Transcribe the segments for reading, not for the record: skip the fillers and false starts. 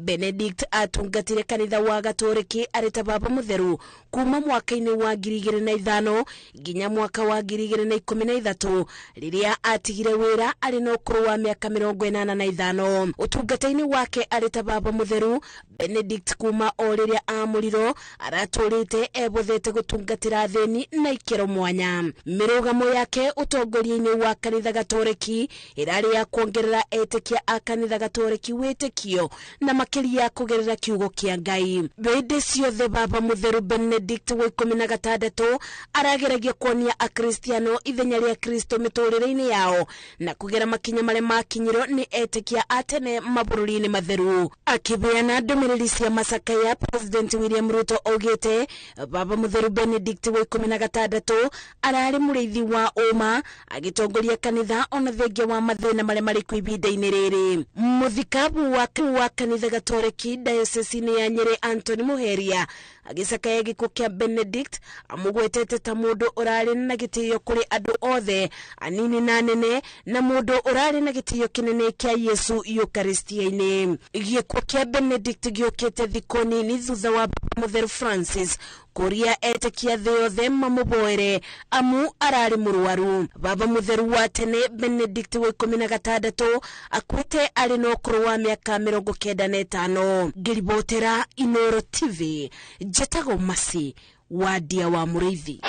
Benedict atungatire kanitha wa Gatoreki arita baba mutheru kuma mwaka-ini wa 2005 nginya mwaka wa 2013 riria atigire wira ari no kuru wa miaka 85. Utungata-ini wake arita baba mutheru Benedict kuma o riria amuriro araturite ebuthete gutungatira theni na ikero mwanya. Mirugamo yake utongoria-ini wa kanitha Gatoreki irari ya kuongerera etekia a kanitha Gatoreki witikio na makiria kugerera kiugo kia Ngai. Bende ciothe baba mutheru Benedict wa 16 arageragia kuonia akristiano ithenya ria Kristo miturire-ini yao na kugera makinya mare makinyiro ni etekia atene mabururi-ini matheru. Akibeana ndumiriri cia macakaya, President William Ruto augite baba mutheru Benedict wa 16 arari muriithi wa uma agitongoria kanitha ona thengia wa mathina mare mari kuibinda-ini riri. Muthikabu wa kanitha Gatoreki diocese-ini ya Nyeri Anthony Muheria agisakaya gikuo kia Benedict amugwetete ta mundu urari na gitiyo kuri andu othe anini na nene na mundu urari na gitiyo kinene kia Yesu Eucharistia-ini. Gikuo kia Benedict giukite thikoni ni thutha wa Mother Francis kuria etekia the yothe mamuboere amu arari murwaru. Baba mutheru wa tene Benedict wa 16 akwite ari no kuru wa miaka 95. Ngiribotera Inoro TV Jetago Masi wadia wa Muriithi.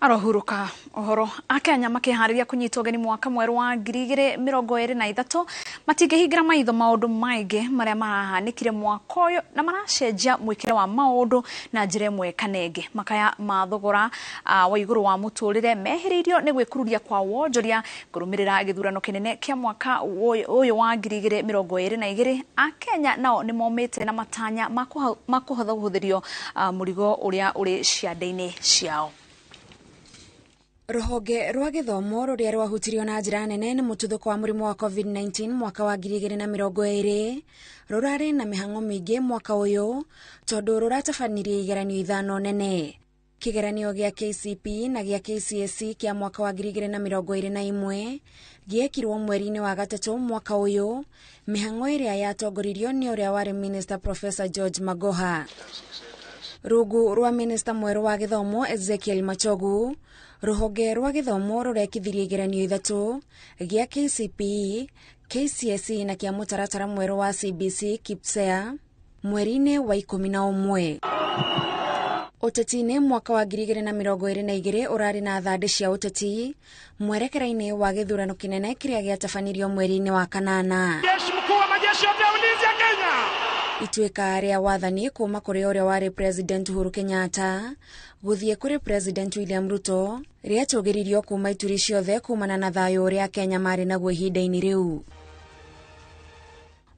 Arohuruka ohoro Akenya makihariria kunyitwo geni mwaka mweru wa 2023 matingihingira maitho maundu maingi maria marahanikire mwaka uyu na maracenjia mwikire wa maundu na njira imwe kanenge. Makaya mathogora wa iguru wa muturire mehiririo ni gwikururia kwa wonjoria kurumirira githurano kinene kia mwaka uyu wa 2022. Akenya nao ni momite na matanya makuhotha guhuthirio murigo uria uri ciande-ini ciao. Ruhonge rwa githomo ruria rwahutirio na njira nene ni mututhuko wa murimu wa COVID-19 mwaka wa 2020 rurari na mihango mingi mwaka uyu tondu ruratabanirie igeranio ithano nene. Kigeranio gia KCPE na gia KCSE kia mwaka wa 2021 giekirwo mweri-ini wa gatatu mwaka uyu. Mihango iria yatongoririo ni uria wari Minister Professor George Magoha. Rugu rwa Minister mweru wa githomo Ezekiel Machogu ruhonge rwa githomo rurekithirie igeranio ithatu gia KCPE, KCSE na kia mutaratara mweru wa CBC KIPSEA mweri-ini wa 11. Uteti-ini mwaka wa 2022 urari na thandi cia uteti mwerekera-ini wa githurano kinene kiria giatabanirio mweri-ini wa kanana. Jeshi mkuu wa majeshi ya ulinzi ya Kenya ituika ria wathani kuma kuri uria wari President Uhuru Kenyatta guthie kuri President William Ruto riatugiririo kuma ituri ciothe kumana na thayo uria Kenya mari naguo ihinda-ini riu.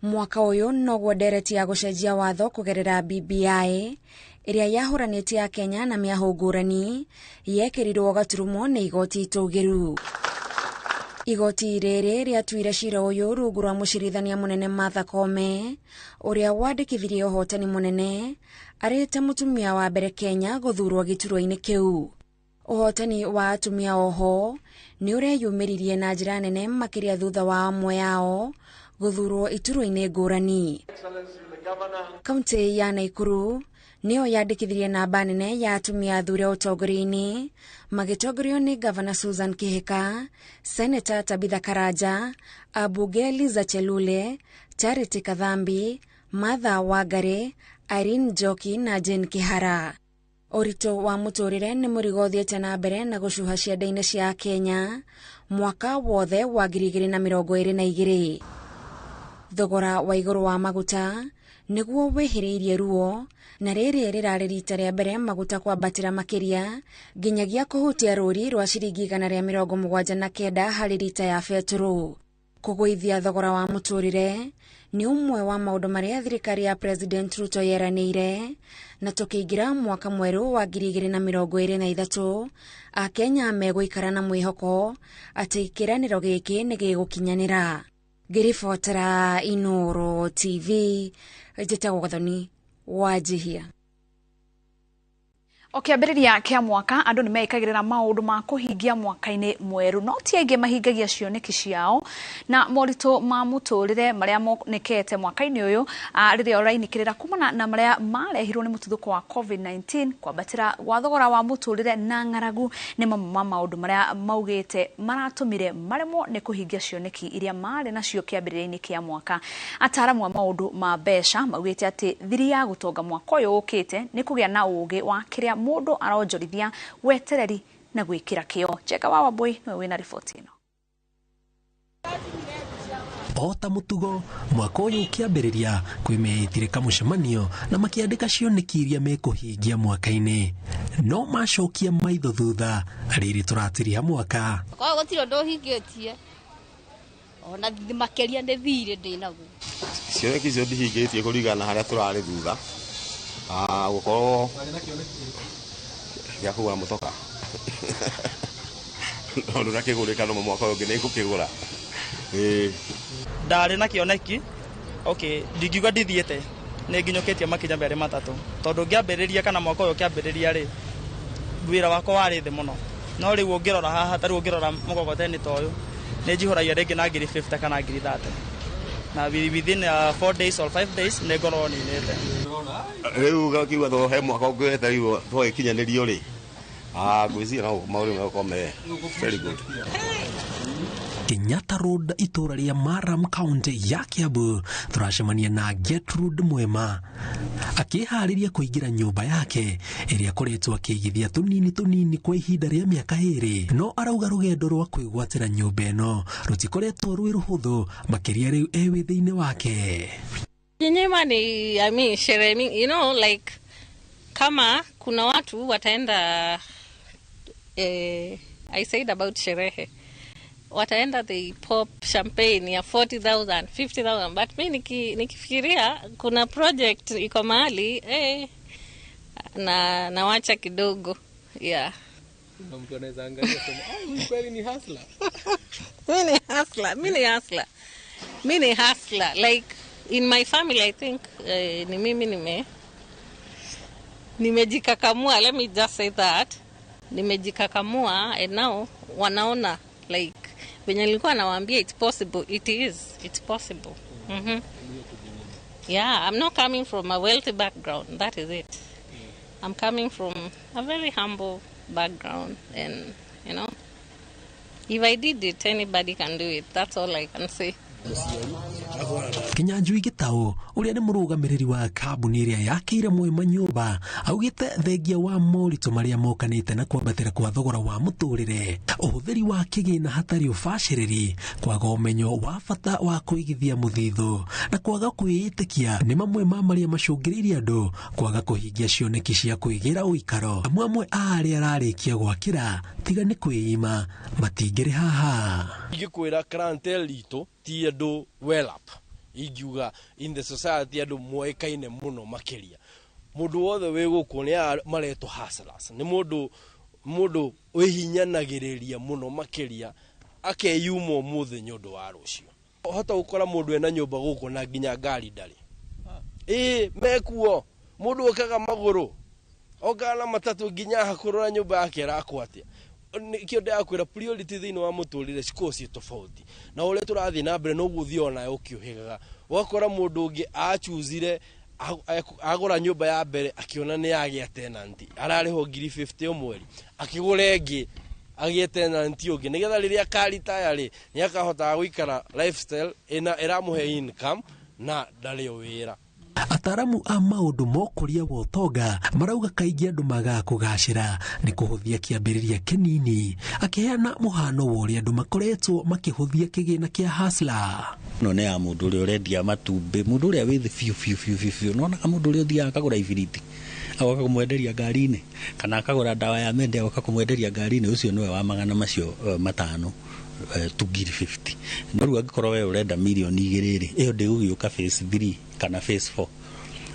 Mwaka uyu noguo ndereti ya gucenjia watho kugerera BBI iria yahuranitie Kenya na miahu ngurani yekirirwo gaturumo ni igoti itugiru. Igoti riri riatuire cira uyu rungu rwa mucirithania munene Martha Koome uria wandikithirie uhotani munene arite mutumia wa mbere Kenya guthurwo giturwa-ini kiu. Uhotani wa atumia oho ni uria yumiririe na njira nene makiria thutha wa amwe yao guthurwo iturwa-ini ngurani. Kaunti ya Naikuru niyo yandikithirie namba nene ya atumia athure utongoria-ini magitongorio ni Governor Susan Kihika, Senator Tabitha Karaja, Abunge Liza Chelule, Charity Kathambi, Martha Wangari, Irene Njoki na Jane Kihara. Urito wa muturire ni murigo uthiete na mbere na gucuha ciande-ini cia Kenya mwaka wothe wa 2022. Thogora wa iguru wa maguta niguo wehiriirie ruo na riri rirari rita ria mbere maguta kwambatira makiria nginyagia kuhutia ruri rwa ciringi 179 hari rita ya beturu. Kuguithia thogora wa muturire ni umwe wa maundu maria thirikari ya President Ruto yeranire na tukiingira mwaka mweru wa 2023 Akenya meguikara na mwihoko ati ikiraniro giki ni gigukinyanira. Ngiribotera Inoro TV Jetago Gathoni wajihia. Okiambiriria kia mwaka andu ni meikagirira maundu ma kuhingia mwaka-ini mweru no ti aingi mahingagia cioneki ciao na morito ma muturire maria monekete mwaka-ini uyu riria urainikirira kumana na maria marehirwo ni mututhuko wa COVID-19 kwambatira gwa thogora wa muturire na ng'aragu ni mamwe ma maundu maria maugite maratumire maremwo ni kuhingia cioneki iria mari nacio kiambiriria-ini kia mwaka. Ataramu wa maundu ma besha maugite ati thiri ya gutonga mwaka uyu ukite ni kugia na ugi wa kiria mundu aronjorithia wetereri na gwikira kio. Cheka wa Wambui niwe wina ripoti ino. Ota mutugo mwaka uyu ukiambiriria kwimeitire kamucemanio na makiandika cioneki iria mekuhingia mwaka-ini no macokia maitho thutha riri turatiria mwaka kwa gutiro ndohingitie ona thithi makeria ndi thiri ndinagu cioneki cio ndihingitie kurigana haria turari thutha gukorwo ya kugura mutoka ndu na kigurika no mwaka ungi ni ngukigura ndari na kioneki ndingiuga ndithiete ni nginyoketie makinya mbere matatu tondu ngiambiriria kana mwaka uyu kiambiriria ri wira wako wari thi muno no riu ungirora haha tari ungirora mugogoteni ta uyu ni njihuragia ringi na ngiri 50 kana ngiri 30 na within 4 days or 5 days ni ngorwo ninite riu gakiuga tho he mwaka ungwete riu twagikinyanirio ri ngwiciria no mauri mekome very good. Kenyatta Road itura ria Maram County ya Kiambu turacemania na Gertrude Mwema akihariria kuingira nyumba yake iria koretwo akigithia tunini kwa ihinda ria miaka 2 no arauga rugendo rwa kwigwatira nyumba ino rutikoretwo rwi ruhuthu makiria riu withiini wake. Nyema ni sherehe, like kama kuna watu wataenda I said about sherehe wataenda they pop champagne ya 40,000 50,000 but mimi nikifikiria kuna project iko mahali na wacha kidogo mtu anaweza angalia sema kweli ni hustler. mimi ni hustler like in my family I think ni mimi nimejikakamua, let me just say that nimejikakamua and now wanaona like when nilikuwa nawaambia it's possible, it's possible. Yeah, I'm not coming from a wealthy background, that is it. I'm coming from a very humble background and if I did it anybody can do it, that's all I can say. Kinyanjui Gitau uria ni murugamiriri wa kambuni iria yakire Mwema nyumba augite thengia wa morito maria mokanite na kwambatira kwa thogora wa muturire uhuthiri wa kigina hatari ubashiriri kwaga umenyo wa bata wa kuigithia muthithu na kwaga kwiyitikia ni mamwe ma maria macungiririe andu kwaga kuhingia cioneki cia kuigira uikaro amwe aria ararikia gwakira tiga ni kwiyima matingiri haha igikwira clientele lito ti andu well up igiuga in the society andu moekaine muno makiria mundu wothe wi guku ni mareto hustlers ni mundu wihinyanagiriria muno makiria akeyuma muthe nyondo wa rucio hota gukora mundu ena nyumba guku na nginya ngari ndari mekuo mundu okaga maguru ogana matatu nginya hakurura nyumba yake rakwatia nikio ndakwira priority thini wa muturire cikoci tofauti na ule turathi na mbere no guthiona ukiohegaga wakora mundu ungi achuzire agura nyumba ya mbere akiona ni yagia tenant arariho ngiri 50 mweri akigura ingi agia tenant ungi nigetha riria karitaya ri ni akahota guikara lifestyle iramuhe income na ndari wira. Ataramu a maundu mokuria wotonga marauga kaingi andu magakugacira ni kuhuthia kiambiriria kinini akiheana muhano wa uria andu makoretwo makihuthia kigina kia hustler no ne ya mundu uri urendia matumbi mundu uri withi fiu no na mundu uri uthia akagura ibiriti agoka kumwenderia ngari-ini kana akagura dawa ya mende agoka kumwenderia ngari-ini ucio niwe wa magana macio matano tugiri 50 no ruga gikorwo we urenda milioni 2 iyo ndigugiuka phase 3 kana phase 4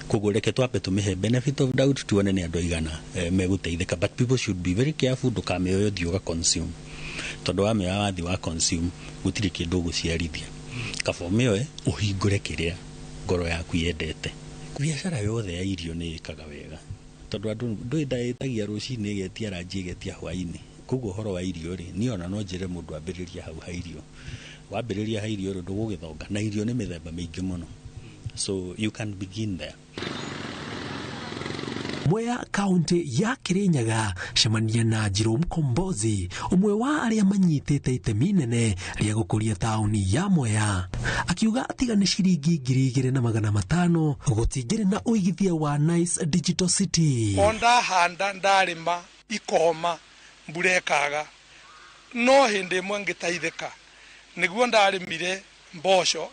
kugureke twape tumihe benefit of doubt tuone ni andu igana meguteithika but people should be very careful ndukameoyo thiuga consume tondu wa mewa wathi wa consume gutiri kindu guciarithia kabomeoe uhingure kiria ngoro yaku yendete biashara yothe ya irio ni ikaga wega tondu andu ndwitagia rucini igetia ranji igetia hwaini koguo horo wa irio ri ni ona no njire mundu ambiriria hau ha irio wambiriria ha irio ndugugithonga na irio ni mithemba mingi muno so you can begin there. Mwea kaunti ya Kirinyaga cemania na Jerome Kombozi umwe wa aria manyitite itemi inene ria gukuria tauni ya Mwea akiuga atiga ni ciringi 2,500 gutingire na uigithia wa Nice Digital City. Onda handa ndarima ikoma mburekaga no hindi mwe ngitaithika niguo ndarimire mboco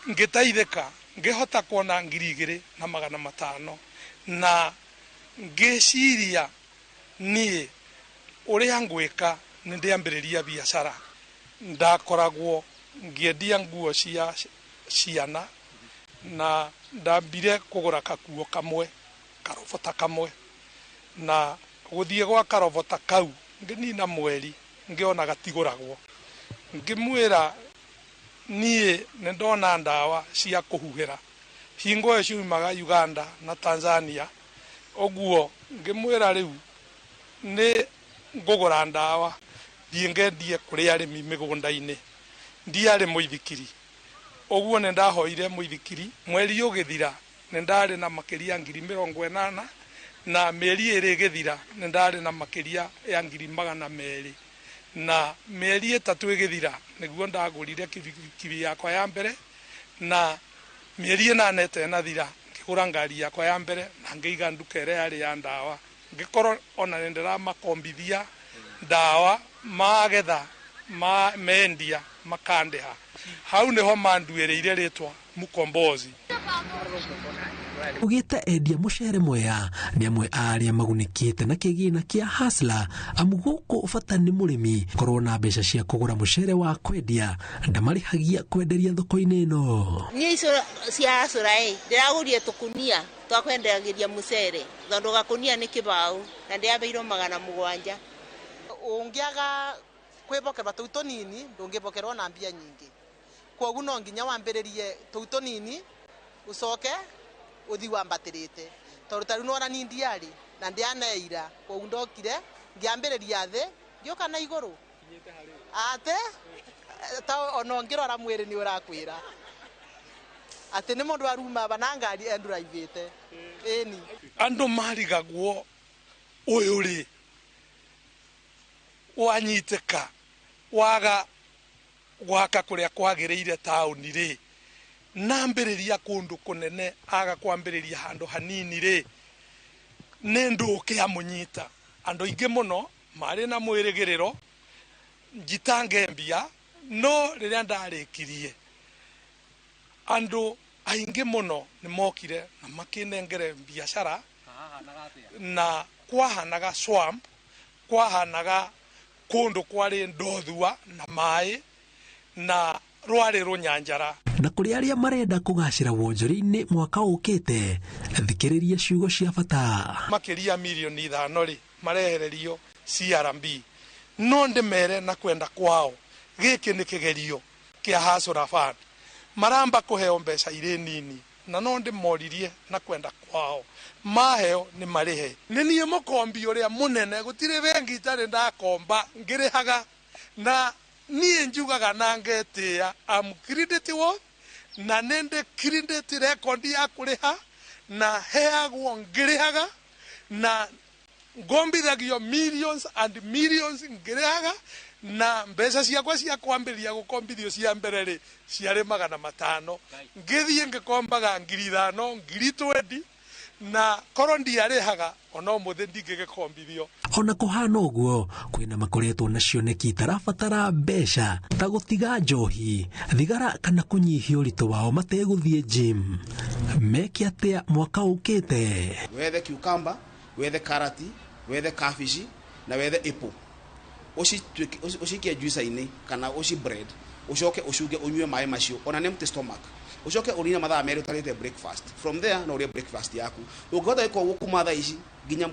ngitaithika ngihota kuona 2,500 na ngeciria ni uria ngwika ni ndiambiriria biashara ndakoragwo ngiendia nguo cia ciana na ndambire kugura kakuo kamwe karobota kamwe na guthie gwa karobota kau nginina mweri ngiona gatiguragwo ngimwira nie ndona ndawa cia kuhuhira hingo ciumaga Uganda na Tanzania oguo ngimwira riu ni ngugura ndawa thiengendie kuri arimi migunda-ini ndiari muithikiri oguo ne ndahoire muithikiri mweri ugithira ne ndari na makiria 80,000 na mieri iri githira ne ndari na makiria ya 200,000 na mieri 3 igithira niguo ndagurire kibi yakwa ya mbere na mieri 8 tena thira ngigura ngari yakwa ya mbere na ngiiga nduka ire yari ya ndawa ngikoro ona nendera makombithia ndawa magetha mendia makandeha hau niho manduireire ritwa Mukombozi. Ugite endia mucere Mwea ni amwe aria magunikite na kigina kia hasla amuguko bata ni murimi korwo na mbeca cia kugura mucere wa kwendia ndamarihagia kwenderia thoko-ini ino ni cia hasla ndiragurie tukunia twa kwenderia mucere tondu gakunia ni kibau na ndiabeirwo 700 ungiaga kwibokera tu tunini ndungibokerwo na mbia nyingi koguo no nginya wambiririe tu tunini ucoke uthi wambatirite tondu tari nora ni ndiari na ndianeira koguo ndokire ngiambiriria thi ngioka na iguru ate ta ono ngirora mwiri ni urakwira ati ni mundu aruma banangari enduraivite eni andu marigagwo uyu ri wanyiteka waga gwaka kuria kwagiriire tauni ri nambiriria kundu kunene aga kwambiriria handu hanini ri ni nduke amunyita andu ingi muno mari na mwirigiriro njitange mbia no riria ndarikirie andu aingi muno ni mokire na makinengere biashara na kwahanaga swamp kwahanaga kundu kwari ndothua na mai na rwari runyanjara na kuri aria marenda kugacira wonjori-ini mwaka ukite thikiriria ciugo cia bata makiria milioni 5 ri marehererio CRB no ndimere na kwenda kwao giki ni kigerio kia hasura fund maramba kuheo mbeca iri nini na no ndimoririe na kwenda kwao maheo ni marihe ninie mukombi uria munene gutire bengi tari ndakomba ngirihaga na nie njugaga na ngetia am credit worth na nende credit record ya kuriha na heagwo ngirihaga na ngombithagio millions and millions ngirihaga na mbeca ciakwa cia kwambiria gukombithio cia mbere ri ciari 500 ngithie ngikombaga 5,000 20 na korwo ndiarihaga ona umuthi ndingigekombithio ona kuhana uguo kwina makoretwo na cioneki tarabatara mbeca ta gutiga njohi thigara kana kunyihia uritu wao mateguthie gym meki atia mwaka ukite wethe cucumber wethe karati wethe kabici na wethe apple ucikie juice-ini kana uci bread ucoke ucuge unyue mai macio ona an empty stomach ucoke urina mathaa meri utarite breakfast from there no urie breakfast yaku ungihota iko gukuma thaa ici nginya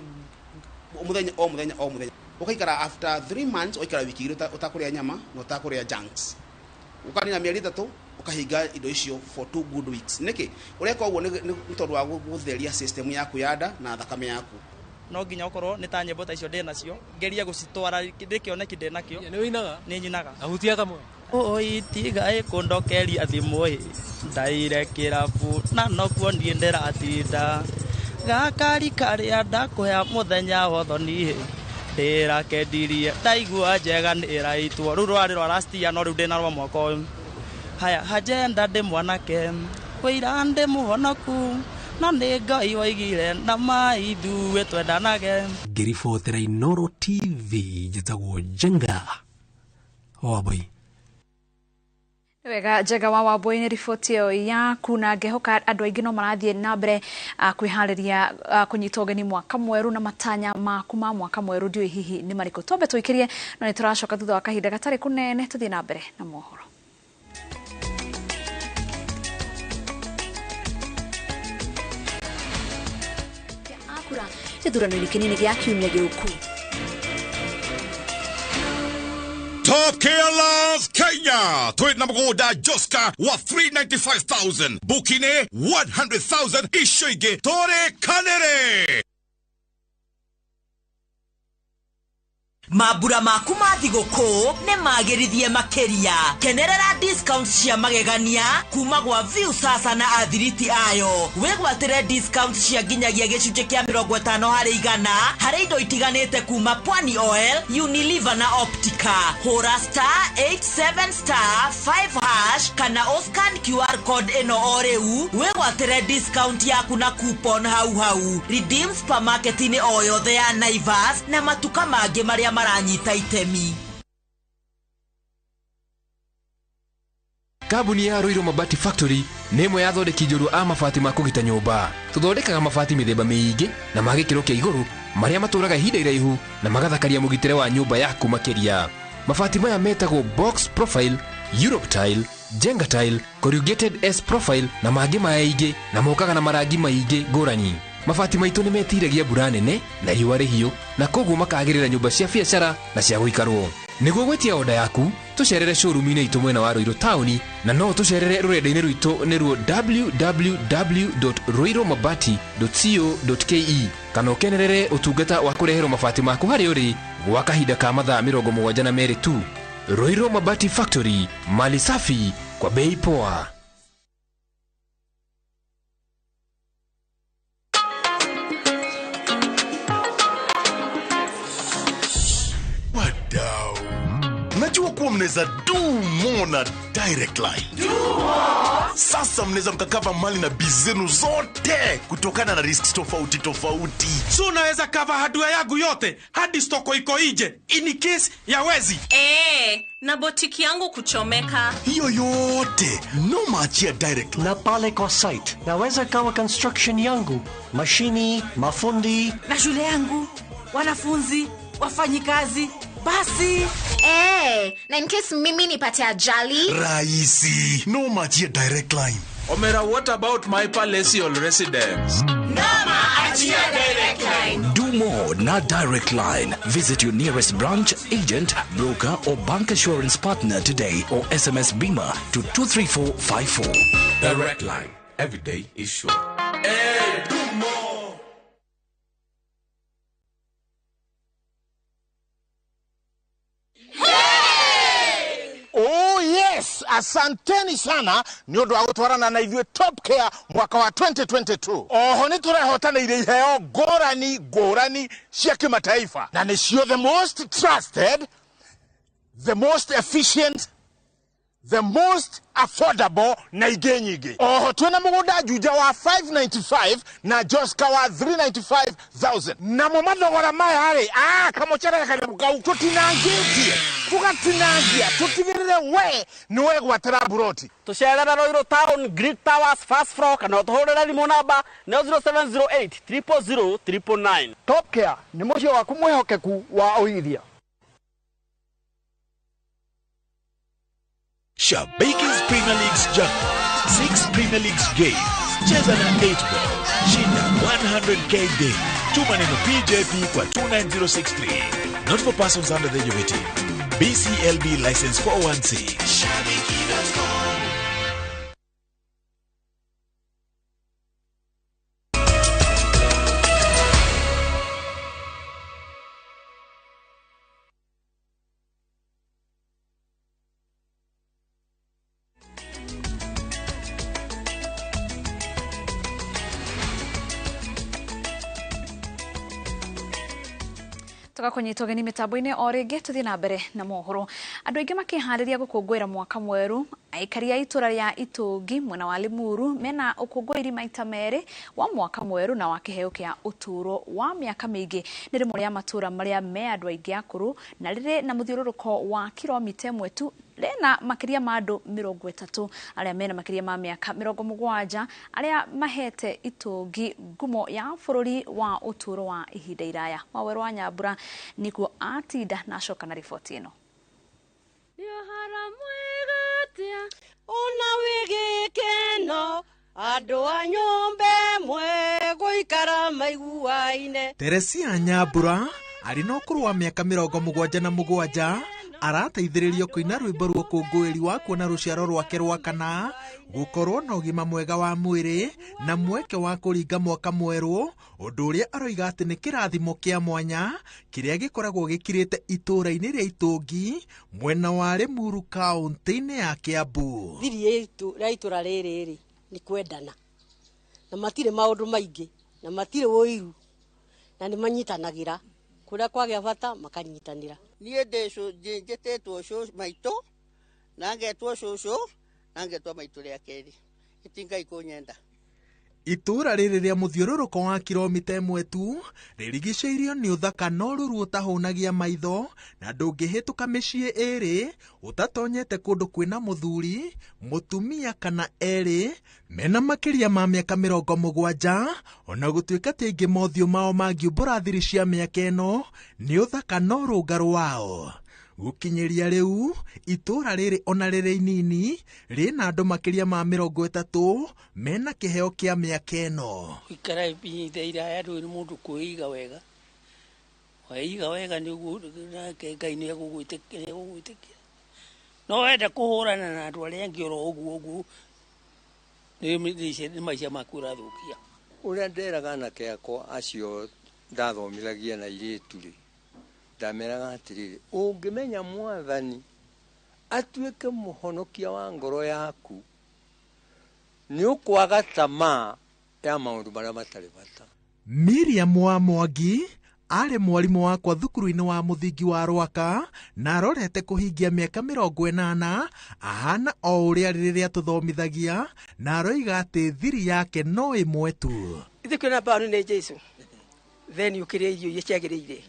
muthenya ukaikara after 3 months uikara wiki igiri utakuria nyama na utakuria junks ukanina mieri 3 tukahinga indo icio for 2 good weeks niki ureka uguo ni tondu wa gutheria system yaku ya nda na thakame yaku no nginya okorwo ni ta nyembo ta icio ndi nacio ngeria gucitwara ndikioneki ndi nakio ni winaga ni nyinaga ahutia kamwe oi tiga ikundokeria thimo ndaire kirabu na nokuo nie ndiratinda gakari karia ndakuhea muthenya wotho nie ndirakendirie ndaigua njega niraitwo riu rwari rwa last year no riu ndina rwa mwaka uyu haya hajenda ndi mwanake wira ndi muhonoku no nĩ Ngai waigire na maithuĩ twendanage. Ngĩribotera Inooro TV njĩtagwo Njenga Wambui. Wega Njenga wa Wambui nĩ riboti ĩyo yaku na ngĩhoka andũ aingĩ no marathiĩ na mbere kwĩharĩria kũnyita ũgeni mwaka mwerũ na matanya maku ma mwaka mwerũ ndiũĩ hihi nĩ marĩkũ. Twambe tũikĩrie no nĩ tũracoka thutha wa kahinda gatarĩ kũnene tũthiĩ na mbere na mohoro. Gĩthurano kinini gĩa kiumia gĩũku. Top Gear Love Kenya. Twit na mgoda Joska wa 395,000. Bukine 100,000 ishoige tore kanere. Mabura maku ma thigũkũ nĩ magĩrithie makĩria. Kenerera discounts cia magegania kuma gwa View sasa na athiriti ayo. Wĩgwatĩre discounts cia nginyagia gĩcunjĩ kĩa 50% harĩ indo itiganĩte kuma Pwani Oil, Unilever na Optica. Hũra *87*5# kana Oscan QR code ĩno o rĩu. Wĩgwatĩre discount yaku na coupon hau. Redeem supermarket-inĩ o yothe ya Naivas na matuka mangĩ marĩa maranyita itemi. Kambuni ya Roiro Mabati Factory nĩ ĩmwe ya thondeki njorua a mabati ma kũgita nyũmba. Tũthondekaga mabati mĩthemba mĩingĩ na ma gĩkĩro kĩa igũrũ marĩa matũraga ihinda iraihu na magathakaria mũgitĩre wa nyũmba yaku makĩria. Mabati maya metagwo box profile, Europe tile, Jenga tile, corrugated S profile na mangĩ maingĩ na mokaga na marangi maingĩ ngũrani. Mabati maitũ nĩ metiragia mbura nene na riũa rĩhiũ na koguo makagĩrĩra nyũmba cia biacara na cia gũikarwo. Nĩguo gwetia oda yaku tũcerere showroom-inĩ itũ mwena wa Roiro Town na no tũcerere rũrenda-inĩ rwitũ nĩruo www.roiromabati.co.ke kana ũkenerere ũtungata wa kũreherwo mabati maku harĩ ũrĩ gwa kahinda ka mathaa 72 tu. Roiro Mabati Factory, mali safi kwa bei poa. Najua kuwa mneza do more na direct line. Sasa mneza mkakava mali na bizenu zote kutokana na risks tofauti. So unaweza cover hardware yangu yote hadi stoko iko nje in case ya wezi. Na botiki yangu kuchomeka. Hiyo yote no maachia direct line. Na pale kwa site naweza kawa construction yangu, mashini, mafundi na shule yangu, wanafunzi, wafanyikazi. Basi na in case mimi nipate ajali rahisi no maachia direct line. Omera, what about my palatial residence? No maachia direct line. Do more na direct line. Visit your nearest branch, agent, broker or bank assurance partner today or SMS Bima to 23454. Direct line. Every day is sure. Do more. Oh yes, asanteni sana ni undu wa gutwarana na ithuĩ Top Care mwaka wa 2022. Oho ni tũrehotanĩire iheo ngũrani cia kĩmataifa na nĩcio the most trusted, the most efficient, the most affordable na ingĩ nyingĩ. Oho twĩna mũgũnda Juja wa 595 na Joska wa 395,000. Na mo mathogora maya harĩ kamũcerere kanyamũ kau tũtinangĩtie tugatinangia tutigĩrĩre we nĩwe gwatĩra buroti. Tũcerera Roiro Town, Greek Towers, first floor kana tũhũrĩre thimũ namba 0708 000 999. Top Care nĩ mũciĩ waku mwĩhokeku wa ũigithia. Shabaki's Premier League's jackpot, 6 Premier League's games, cheza na 8 ball, shinda 100k day. Tuma neno PJP kwa 29063. Not for persons under the age of 18. BCLB license 416. Shabiki.com. Tugakunyita ũgeni mitambo-inĩ o rĩngĩ tuthie na mbere na mohoro. Andũ aingĩ makĩharĩria gũkũngũĩra mwaka mwerũ. Aikari a itũra rĩa Itungi mwena wa Limuru mena ũkũngũĩri maita merĩ wa mwaka mwerũ na wa kĩheo kĩa ũtũro wa mĩaka mĩingĩ. Nĩ rĩmwe rĩa matũra marĩa me andũ aingĩ akũrũ na rĩrĩ na mũthiũrũrũko wa kilomita 1 tu rena makĩria ma andũ 30 arĩa mena makĩria ma mĩaka 70 arĩa mahete Itungi ngumo ya bũrũri wa ũtũro wa ihinda iraya. Waweru wa Nyambura nikuo atinda na acoka na riboti ĩno. Ona wigikeno andũ a nyũmba ĩmwe gũikara maiguaine. Teresia Nyambura arĩ na ũkũrũ wa mĩaka 77 arateithĩrĩrio kũina rwĩmbo rwa ũkũngũĩri wa kuona rũciaro rwake rwa kana gũkorwo na ũgima mwega wa mwĩrĩ na mweke wa kũringa mwaka mwerũ, ũndũ ũrĩa aroiga atĩ nĩ kĩrathimo kĩa mwanya kĩrĩa gĩkoragwo gĩkirĩte itũra-inĩ rĩa Itungi mwena wa Limuru kaunti-inĩ ya Kiambu. Thiri rĩa itũra rĩrĩ nĩ kwendana na matirĩ maũndũ maingĩ na matirĩ ũiru na nĩ manyitanagĩra kũrĩa kwagĩa bata makanyitanĩra. Niĩ njĩtĩtwo cũcũ maitũ na ngetwo cũcũ na ngetwo maitũ rĩa kerĩ itingai kũnyenda. Itũra rĩrĩ rĩa mũthiũrũrũko wa kilomita 1 tu rĩrigicĩirio nĩ ũthaka no rũru ũtahũnagia maitho na ndũngĩhĩtũka mĩciĩ ĩrĩ ũtatonyete kũndũ kwĩna mũthuri, mũtumia kana erĩ mena makĩria ma mĩaka 70 ona gũtuĩka ti aingĩ mothiũ mao mangiumbũra thiri cia mĩaka ĩno nĩ ũthaka no rũnga rwao. Gũkinyĩria rĩu itũra rĩrĩ ona rĩrĩ inini rĩna andũ makĩria ma 30 mena kĩheo kĩa mĩaka ĩno. Ikara ihinda iraya ndũrĩ mũndũ kwĩiga wega. Waiga wega nĩguo Ngai nĩ egũgwĩtĩkĩra. No wenda kũhũrana na andũ arĩa angĩ oro ũguo nĩ maica maku ũrathũkia. Ũrĩa nderaga anake akwa acio ndathomithagia na airĩtu-rĩ, ndameraga atĩrĩrĩ, ũngĩmenya Mwathani atuĩke mũhonokia wa ngoro yaku nĩ ũkwaga tamaa ya maũndũ marĩa matarĩ bata. Miriam wa Mwangi arĩ mwarimũ wakwa thukuru-inĩ wa mũthingi wa Rwaka na arorete kũhingia mĩaka 80 ahana o ũrĩa rĩrĩa tũthomithagia na aroiga atĩ thiri yake no ĩmwe tu. Ithikũ na bano nĩ Jesu. Then ukĩrĩa irio iria ciagĩrĩire.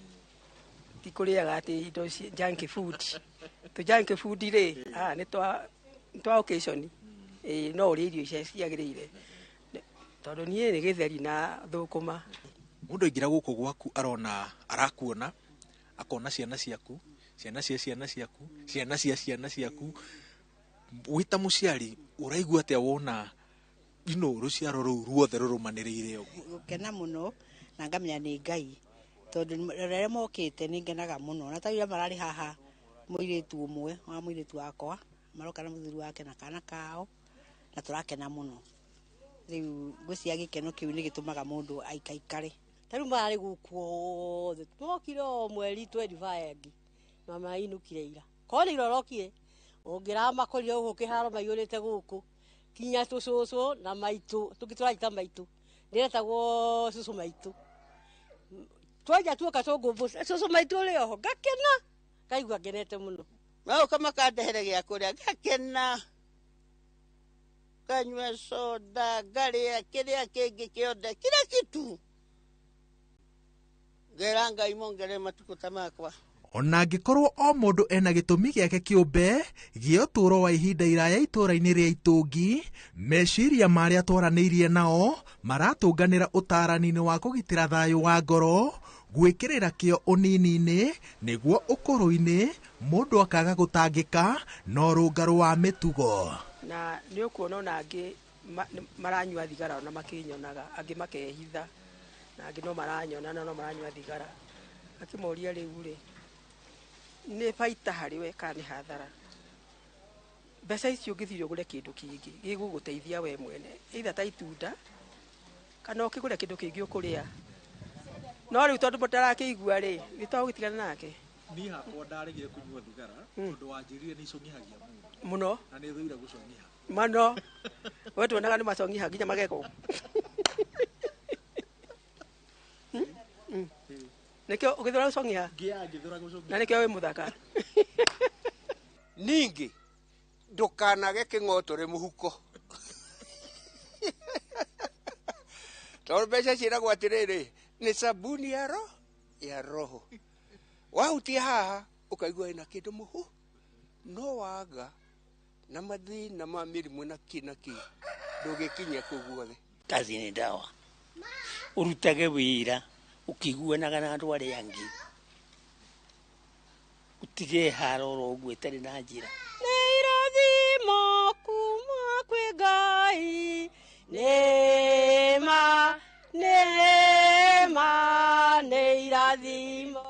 Ti kũrĩaga atĩ indo junk food. Tu junk food rĩ nĩ twa occasion. No ũrĩa irio icia ciagĩrĩire. Tondũ niĩ nĩ gĩtheri na thũkũma. Mũndũ aingĩra gũkũ gwaku arona arakuona akona ciana ciaku, ciana cia ciana ciaku, ciana cia ciana ciaku. Wita mũciari ũraigua atĩa wona rũciaro rũu ruothe rũrũmanĩrĩire ũguo? Gũkena mũno na ngamenya nĩ Ngai tondũ rĩrĩa mokĩte nĩ ngenaga mũno na tayũra mararĩ haha mũirĩtu ũmwe wa mũirĩtu wakwa maroka na mũthuri wake na kana kao na tũrakena mũno. Rĩu ngũcia gĩkeno kĩu nĩ gĩtũmaga mũndũ aikaikare. Tarĩu marĩ gũkũ othe mokire o mweri 25 mama inukire ira korĩ irorokire ũngĩra makorire gũkũ kĩharo maiyũrĩte gũkũ kinya tũcũcũ na maitũ tũgĩtũraita maitũ ndĩretagwo cũcũ maitũ twaja tuoka tũngũmbũca cũcũ maitũ ũrĩ oho ngakena ngaigua ngenete mũno. Maũka makandehere gĩa kũrĩa ngakena kanyua soda ngarĩa kĩrĩa kĩngĩ kĩothe kila kitu ngera Ngai mongere matukũ ta makwa. Ona angĩkorwo o mũndũ ena gĩtũmi gĩake kĩũmbe gĩa ũtũro wa ihinda iraya itũra-inĩ rĩa Itungi, meciria marĩa twaranĩirie nao maratũnganĩra ũtarani-inĩ wa kũgitĩra thayũ wa ngoro, gwĩkĩrĩra kĩo ũnini-inĩ nĩguo ũkũrũ-inĩ mũndũ akaga gũtangĩka na rũnga rwa mĩtugo. Na nĩ ũkuona ona angĩ maranyua thigara ona makĩnyonaga angĩ makehitha na angĩ no maranyona no maranyua thigara akĩmoria rĩu rĩ nĩ baita harĩ we kana nĩ hathara. Mbeca icio ũngĩthiĩ ũgũre kĩndũ kĩngĩ gĩgũgũteithia we mwene either ta itunda kana ũkĩgũre kĩndũ kĩngĩ ũkũrĩa no rĩu tondũ mũtarakĩigua rĩ nĩtwagũtigana nake. Niĩ hakwa ndaregire kũnyua thigara tondũ wanjĩrire nĩ icũngĩhagia mũno na nĩ thũire gũcũngĩha mũno. We tuonaga nĩ macũngĩha nginya magego. Nikio ukithura ucong'ia. Na nikio wi muthaka. Ningi ndukanage king'otore muhuko. Tondu mbeca ciĩragwo atĩrĩrĩ nĩ sabuni ya roho. Wahutia haha ukaigua ina kĩndũ mũhu no waga na mathĩna ma mĩrimũ na kinaki ndũgĩkinya kũu guothe. Kazi ni dawa. Urutage wĩra ukiguanaga na andũ arĩa angĩ. Utige haroro ũguo itarĩ na njĩra. Nĩ irathimo kuma kwĩ Ngai. Nema nĩ irathimo.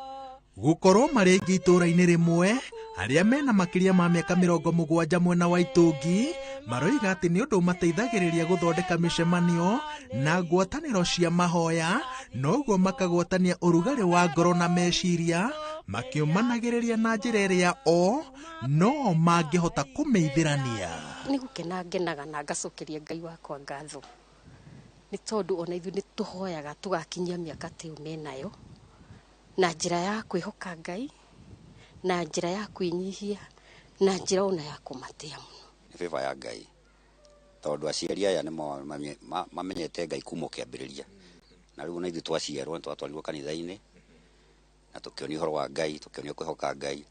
Gukorwo marĩ aingĩ itũra-inĩ rĩmwe arĩa mena makĩria ma mĩaka 70 mwena wa Itungi maroiga atĩ nĩ ũndũ mateithagĩrĩria gũthondeka mĩcemanio na ngwatanĩro cia mahoya, noguo makagwatania ũrugarĩ wa ngoro na meciria makĩũmanagĩrĩria na njĩra ĩrĩa no mangĩhota kũmeithĩrania. Nĩ gũkena ngenaga na ngacokeria Ngai wakwa ngatho nĩ tondũ ona ithuĩ nĩ tũhoyaga tũgakinyia mĩaka ta ĩyo menayo na njĩra ya kwĩhoka Ngai, na njĩra ya kwĩnyihia, na njĩra ona ya kũmatĩa mũno. Nĩ favor ya Ngai tondũ aciari aya nĩ mamenyete Ngai kuma kĩambĩrĩria, na rĩu na ithuĩ twaciarwo nĩ twatwarirwo kanitha-inĩ na tũkĩonio ũhoro wa Ngai, tũkĩonio kwĩhoka Ngai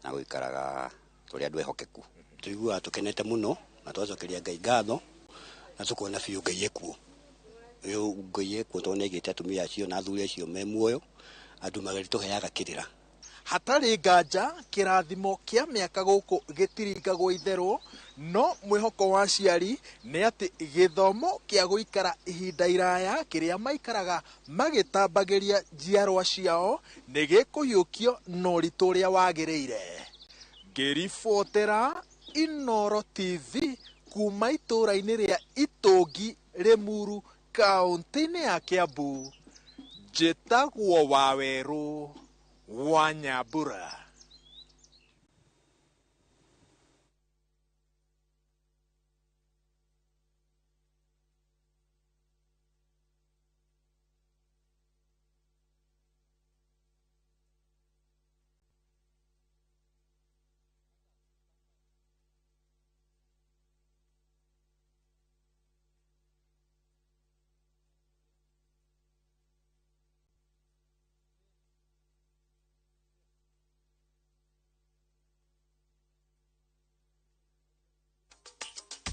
na gũikaraga tũrĩ andũ ehokeku. Tũiguaga tũkenete mũno na twacokeria Ngai ngatho na tũkona biũ Ngai ekuo. Ngai ekuo tondũ nĩaigĩte atumia acio na athuri acio me muoyo, andũ magĩtũheaga kĩrĩra. Hatarĩ nganja kĩrathimo kĩa mĩaka gũkũ gĩtiringagwo itherũ, no mwĩhoko wa aciari nĩ atĩ gĩthomo kĩa gũikara ihinda iraya kĩrĩa maikaraga magĩtambagĩria njiarwa ciao nĩ gĩkũhiũkio na ũritũ ũrĩa wagĩrĩire. Ngĩribotera Inooro TV kuma itũra-inĩ rĩa Itungi Limuru kaunti-inĩ ya Kiambu, njĩtagwo Wawerũ wa Nyambura.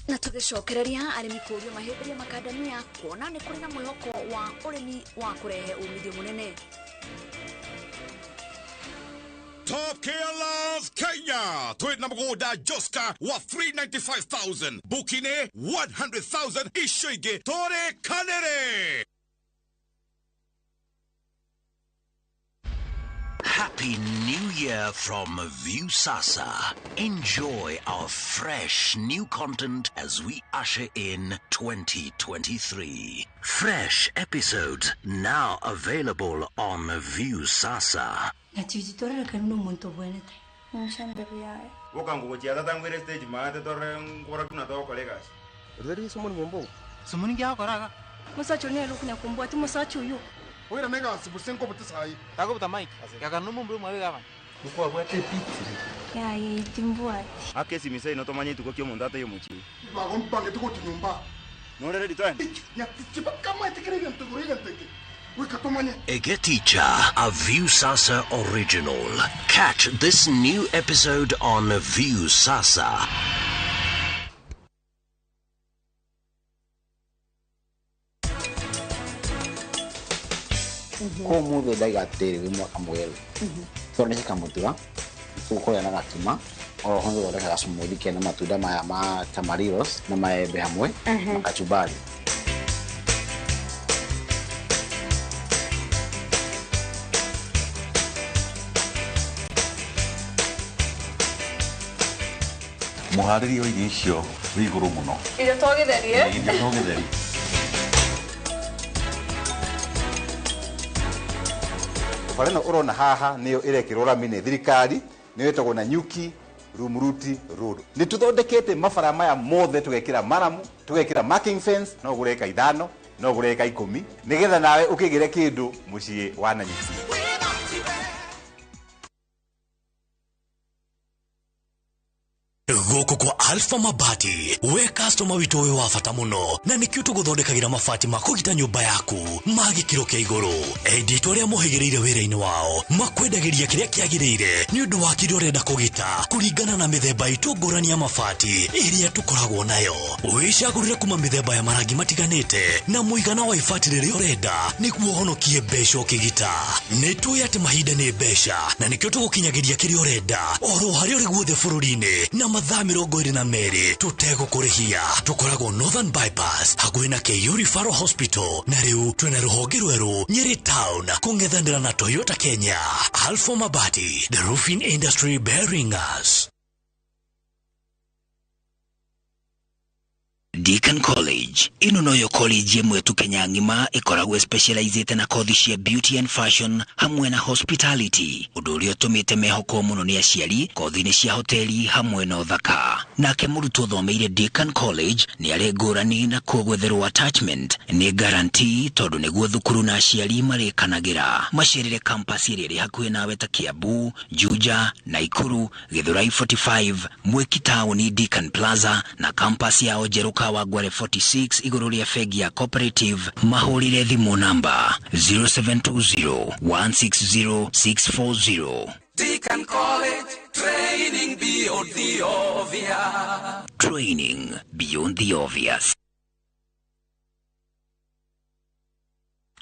Na tũgĩcokereria arĩmi kũũrio mahĩmbĩrie makandamia kuona nĩ kũrĩ na mwĩhoko wa ũrĩmi wa kũrehe umithio mũnene. Top Gear Love Kenya. Tweet na mgoda Joska wa 395,000. Bukine 100,000. Ishoige Tore Kanere. Happy New Year from Viusasa. Enjoy our fresh new content as we usher in 2023. Fresh episodes now available on Viusasa. Natujitore kanuno muito buenete. Nshamba biaye. Wokangu kuchia tangwere stage maate tore ngora kuna to kolegas. Rweri somoni bombo. Somoni gya koraga. Musacho ne lukunya kumbwa ti musacho yo. Wira nega sibusenko butisai. Tago buta mic. Yakanu mumbu mwari gava. Ukwa bwate piti. Ya ye timbwa. Akesi misai no tomanye tuko kyo mundata yo muchi. Bagompange tuko tinyumba. No re return. Ya tiba kama itikirega ntugurega nteke. Egeticha, a Viusasa original. Catch this new episode on Viusasa. Como de daigateri de mwaka mweru. Tone chikamutura. Tukoya na gatuma. O hondo dore ka sumudi kena matunda maya ma tamarillos na maembe hamwe na kachumbari. Muhariri wa irio icio wĩ igũrũ mũno. Irio to gĩtheri. Irio to gĩtheri. Bara ĩno ũrona haha nĩyo ĩrekĩrwo rami nĩ thirikari, nĩyo ĩtagwo na Nyuki Rumuruti Road. Nĩ tũthondekete mabara maya mothe tũgekĩra maramu, tũgekĩra marking fence, no ũgũre eka 5, no ũgũre eka 10, nĩgetha nawe ũkĩgĩre kĩndũ mũciĩ wa Nanyuki. goko kwa Alpha Mabati we customer witu we wafata muno na nikio tuguthondekagira mabati makugita nyumba yaku magikiro kia iguru edito ria muhigireire wira-ini wao makwendagiria kiria kiagirire ni undu wa kirio renda kugita kuringana na mithemba itungurani ya mabati iria tukoragwo nayo wicagurire kuma mithemba ya marangi matiganite na muigana wa ibati riria urenda niguo honokie mbeca ukigita nitui ati mahinda ni mbeca na nikio tugukinyagiria kiria urenda oro hari uri guothe bururi-ini na mathaa 22 tutegukũrĩhia tukoragwo Northern Bypass hakuhĩ na Keiyo Referral Hospital na riu twina ruhonge rweru Nyeri Town kung'ethanĩra na Toyota Kenya. Alpha Mabati, the roofing industry bearing us. Deakin College ino noyo college yemwe tu Kenya ngima ikoragwo specialized na kothi cia beauty and fashion hamwe na hospitality undu uria utumite mehoko muno ni aciari kothi-ini cia hoteli hamwe na uthaka nake murutwo thomeire Deakin College ni ari ngurani na kugwetherwo attachment ni guarantee tondu niguo thukuru na aciari marikanagira macerere campus iria iri hakuhi nawe ta Kiambu, Juja, Naikuru, Githurai 45, Mwiki Town, Deakin Plaza na campus ya Ojeruka wa Gware 46 iguru ria fegi ya cooperative mahurire thimu namba 0720160640. Deakin College, training beyond the obvious. Training beyond the obvious.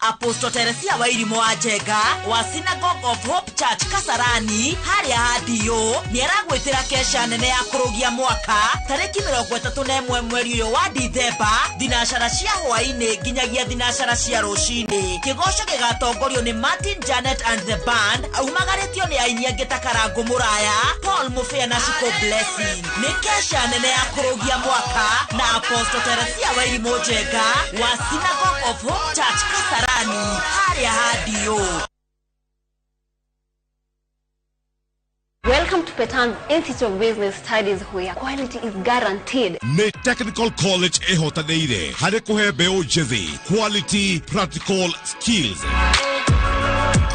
Apostle Teresia wa Irimo Ajega wa Synagogue of Hope Church Kasarani haria hadio ni aragwetera kesha nene ya kurugia mwaka tariki 31 mweri uyu wa Dithemba thinashara cia hwaini nginyagia thinashara cia rucini kigosho gigatongorio ni Martin Janet and the band aumagaritio ni aini angi ta Karangu Muraya Paul Mufea na Shiko Blessing ni kesha nene ya kurugia mwaka na Apostle Teresia wa Irimo Ajega wa Synagogue of Hope Church Kasarani haria hadio. Welcome to Petan's Institute of Business Studies where quality is guaranteed. Ne Technical College ehotaneire hari kuhe mbeu njethi quality practical skills.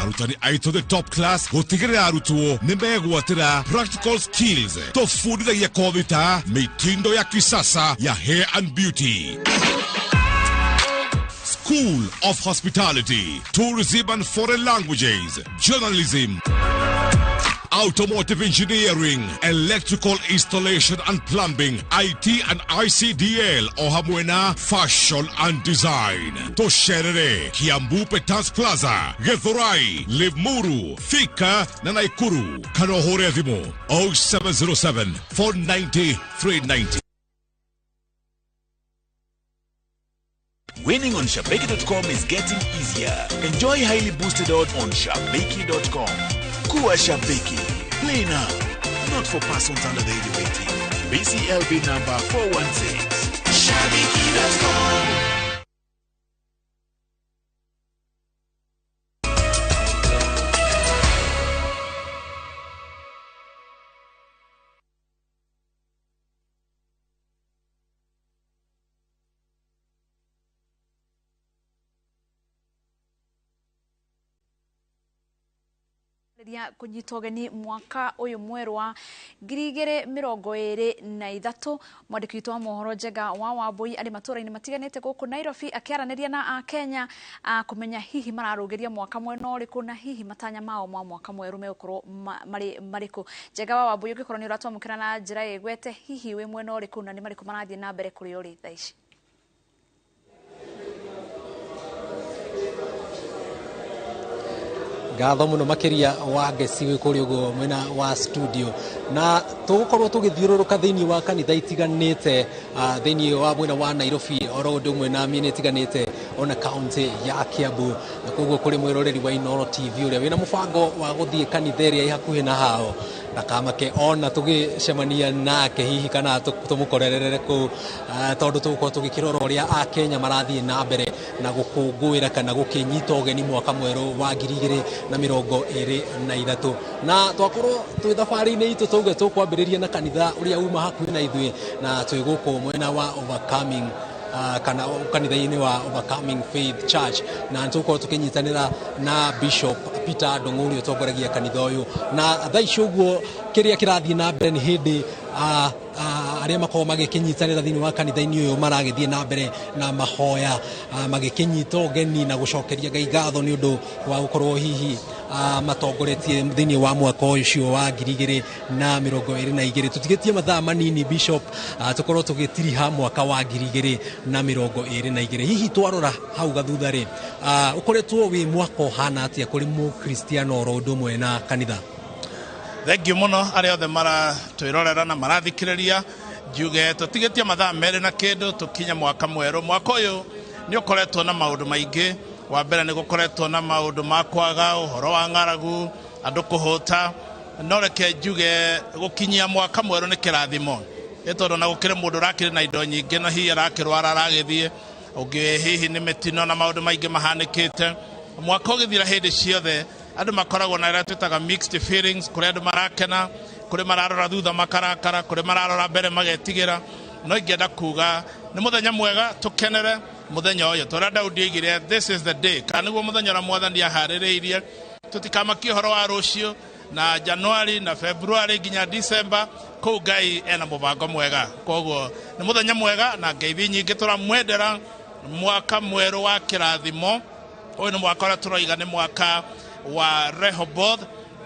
Arutani aito the top class gutigirira arutwo ni megwatira practical skills tofundithagia kothi ta mitindo ya kisasa ya hair and beauty, School of Hospitality, Tourism and Foreign Languages, Journalism, Automotive Engineering, Electrical Installation and Plumbing, IT and ICDL, Ohamwena, Fashion and Design. Tosherere, Kiambu Petans Plaza, Githurai, Limuru, Thika, na Naikuru. Kanohore Thimo, 0707 490 390. Winning on Shabeki.com is getting easier. Enjoy highly boosted odds on Shabeki.com. Kuwa Shabeki. Play now. Not for persons under the age of 18. BCLB number 416. Shabeki.com. kunyita ugeni mwaka uyu mweru wa 2023 mwandiki witũ wa mohoro Njega wa Wambui ari matũra-inĩ matiganĩte gũkũ Nairobi akiaranĩria na Akenya kumenya hihi mararũgĩria mwaka mwena ũrĩkũ na hihi matanya mao ma mwaka mweru megũkorwo marĩkũ. Njega wa Wambui ũngĩkorwo nĩ ũratwamũkĩra na njĩra ĩgwete hihi wĩ mwena ũrĩkũ na nĩ marĩkũ marathiĩ na mbere kũrĩ ũrĩ thaa ici? Ngatho muno makiria wa ngeci wi kuri ugo mwena wa studio na tugukorwo tugithiururuka thiini wa kanitha itiganite thiini wa mwena wa Nairobi oro ndumwe na mieni itiganite ona county ya Kiambu na koguo kuri mwiroreri wa Inooro TV uria wina mubango wa guthie kanitha iria ihakuhi na hao na kamake ona tugicemania nake hihi kana tumukorerere ku tondu tugukorwo tugikirora uria Akenya marathie na mbere na gukungwira kana gukinyita ugeni mwaka mweru wa 2023 na twakorwo twi thabari-inĩ itu tuge tukwambĩrĩria na kanitha uria uma hakuhi na ithuĩ na twĩ gũkũ mwena wa Overcoming kana kanitha-inĩ wa Overcoming Faith Church na tukorwo tukinyitanĩra na Bishop Peter Ndung'u ũrĩa ũtongoragia kanitha ũyũ na thaa ici ũguo kĩrĩa kĩrathiĩ na mbere nĩ hĩndĩ aria makorwo magikinyitanira thiini wa kanitha-ini uyu maragithie na mbere na mahoya magikinyita ugeni na gucokeria Ngai ngatho ni undu wa gukorwo hihi matongoretie thiini wa mwaka ucio wa 2022 tutigetie mathaa manini Bishop tukorwo tugitiriha mwaka wa 2022 hihi twarora hau gathutha ri ukoretwo wi mwaka hana atia kuri mu Kristiano ro undu mwe na kanitha. Thank you muno aria othe mara twirorera na marathikiriria njuge tutigetie mathaa mere na kindu tukinya mwaka mweru. Mwaka uyu ni ukoretwo na maundu maingi. Wa mbere ni gukoretwo na maundu ma kwaga uhoro wa ng'aragu andu kuhuta no reke njuge gukinyia mwaka mweru ni kirathimo itondo na gukire mundu rakire na indo nyingi na hihi arakirwara aragithie ungi hihi ni mitino na maundu maingi mahanikite mwaka ugithira hindi ciothe andu makoragwo na ira twitaga mixed feelings kuri andu marakena kuri mararora thutha makarakara kuri mararora mbere magetigira no ingenda kuga ni muthenya mwega tukenere muthenya uyu tora Daudi igire this is the day kaniguo muthenya ra mwathani ahaririirie tutikamakio horo wa rucio na January na February ginya December ko Ngai ena mubango mwega koguo ni muthenya mwega na ngeithi nyingi turamwendera mwaka mweru wa kirathimo uyu ni mwaka ora turoiga ni mwaka wa Rehoboth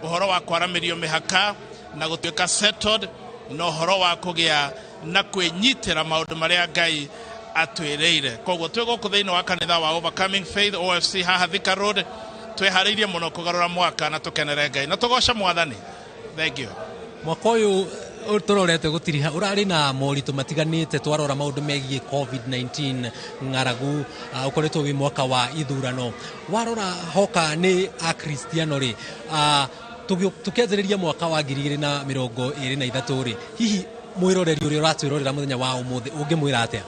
uhoro wa kwaramirio mihaka na gutuika settled no horo wa kugia na kwenyitira maundu maria Ngai atwireire koguo twiguku thiini wa kanitha wa Overcoming Faith OFC haha Thika Road twihariirie muno kugarura mwaka na tukenere Ngai na tugoca mwathani. Thank you. Mwaka uyu turorete gutiriha urari na moritu matiganite twarora maundu megie COVID-19 ng'aragu ukoretwo wi mwaka wa ithurano warora hoka ni a Kristiano ri tukianjiriria mwaka wa 2023 ri hihi mwiroreri uria uratwirorera muthenya wa umuthi ungimwira atia?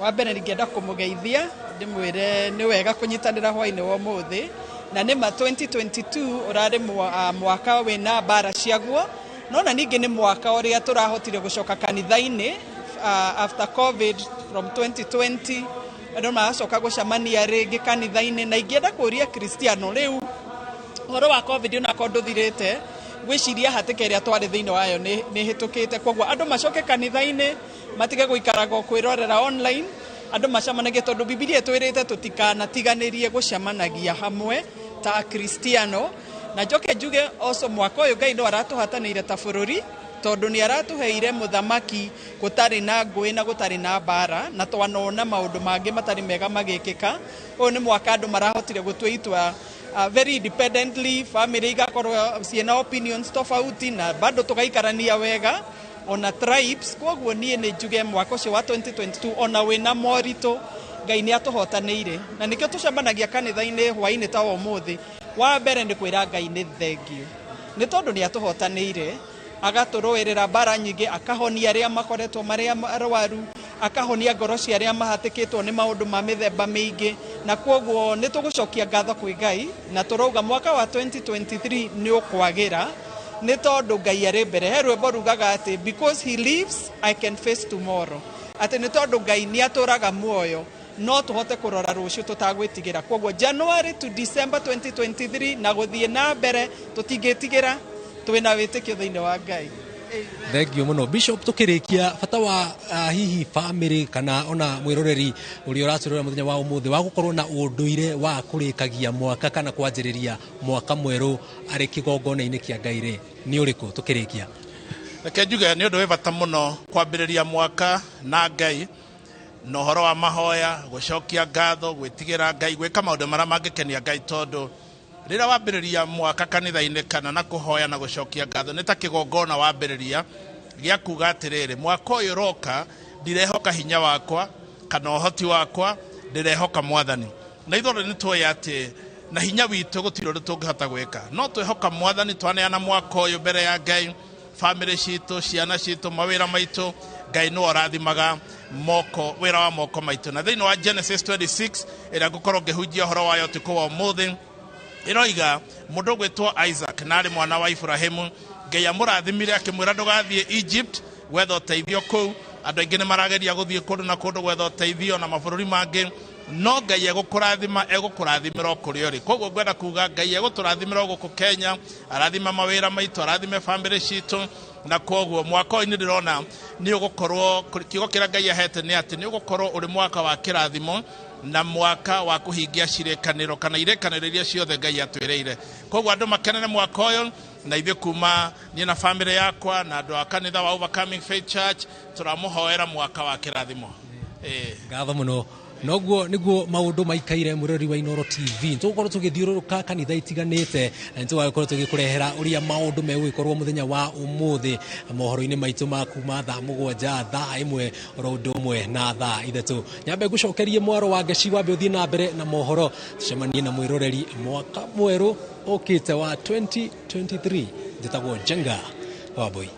Wa mbere ningienda kumugeithia ndimwire ni wega kunyitanira hwaini wa umuthi na nima 2022 urari mwaka wina bara ciaguo no na ningi ni mwaka uria turahotire gucoka kanitha-ini after covid from 2020 andu maracoka gucamania ringi kanitha-ini na ingienda kuria Kristiano riu horo wa covid una konduthirite gwiciria hatike ria twari thiini wayo ni hitukite koguo andu macoke kanitha-ini matige guikaraga kwirorera online andu macamanagie tondu Biblia twirite tutikana tiganirie gucamanagia hamwe ta Kristiano na njoke njuge also mwaka uyu Ngai ndo aratuhataniire ta bururi tondu ni aratuheire muthamaki gutari na ngui na gutari na bara na twanona maundu mangi matari mega magikika uyu ni mwaka andu marahotire gutwitwa very independently family igakorwo ciena opinions tofauti na bado tugaikarania wega ona tribes koguo nie ni njuge mwaka ucio wa 2022 ona wina morito Ngai ni atuhotaniire na nikio tucambanagia kanitha-ini hwaini ta umuthi wa mbere ni kwira Ngai ni thengio ni tondu ni atuhotaniire agaturuirira bara nyingi akahonia aria makoretwo maria arwaru akahonia ngoro cia aria mahatikitwo ni maundu ma mithemba mingi na koguo ni tugucokia ngatho kwi Ngai na turauga mwaka wa 2023 ni ukwagira ni tondu Ngai ari mbere he rwimbo rugaga ati because he lives I can face tomorrow ati ni tondu Ngai ni aturaga muoyo no tuhote kurora rucio tutagwitigira koguo January to December 2023 na guthie na mbere tutingitigira twina witikio thiini wa Ngai. Thank you muno Bishop tukirikia bata wa hihi family kana ona mwiroreri uri uraturora muthenya wa umuthi wa gukorwo na unduire wa kurikagia mwaka kana kwanjiriria mwaka mweru ari kigongona-ini kia Ngai ri ni uriku tukirikia? Reke njuge ni undu wi bata muno kwambiriria mwaka na Ngai no horo wa mahoya gucokia ngatho gwitigira Ngai gwika maundu maria mangikenia Ngai tondu rira wambiriria mwaka kanitha-ini kana na kuhoya na gucokia ngatho ni ta kigongona wambiriria gia kuga atiriri mwaka uyu roka ndirehoka hinya wakwa kana uhoti wakwa ndirehoka mwathani na ithoro ni twoya ati na hinya witu gutiro tungihota gwika no twihoka mwathani twaneana mwaka uyu mbere ya Ngai family citu ciana citu mawira maitu Ngai no arathimaga moko wira wa moko maitu na thiini wa Genesis 26 ira gukorwo ngihunjia horo wayo tuko wa umuthi iroiga mundu gwitwo Isaac nari mwana wa Ibrahimu Ngai amurathimire akimwira ndugathie Egypt gwetha uteithio kuu andu aingi ni marageria guthie kundu na kundu gwetha uteithio na mabururi mangi no Ngai egukurathimira kuri uri koguo ngwenda kuga Ngai eguturathimira guku Kenya arathima mawira maitu arathime family citu na koguo mwaka ũyũ nĩndĩrona nĩ ũgũkorwo kiugo kĩrĩa Ngai ahete nĩ atĩ nĩ ũgũkorwo ũrĩ mwaka wa kĩrathimo na mwaka wa kũhingia cirekanĩro kana irekanĩro iria ciothe Ngai atwĩrĩire. Koguo andũ makenene mwaka ũyũ na ithuĩ kuma niĩ na family yakwa na andũ a kanitha wa Overcoming Faith Church tũramũhoera mwaka wa kĩrathimo. Ngatho mũno. Noguo niguo maundu maikaire murori wa Inoro TV tugukorwo tugithiururuka kanitha itiganite na tugakorwo tugikurehera uria maundu megwikorwo muthenya wa umuthi mohoro-ini maitu ma kuma thaa 7 thaa 1 oro undu umwe na thaa 3 nyambe gucokerie mwaro wa Ngeci wambe uthie na mbere na mohoro tucemanie na mwiroreri mwaka mweru okite wa 2023 njitagwo Jenga Waboi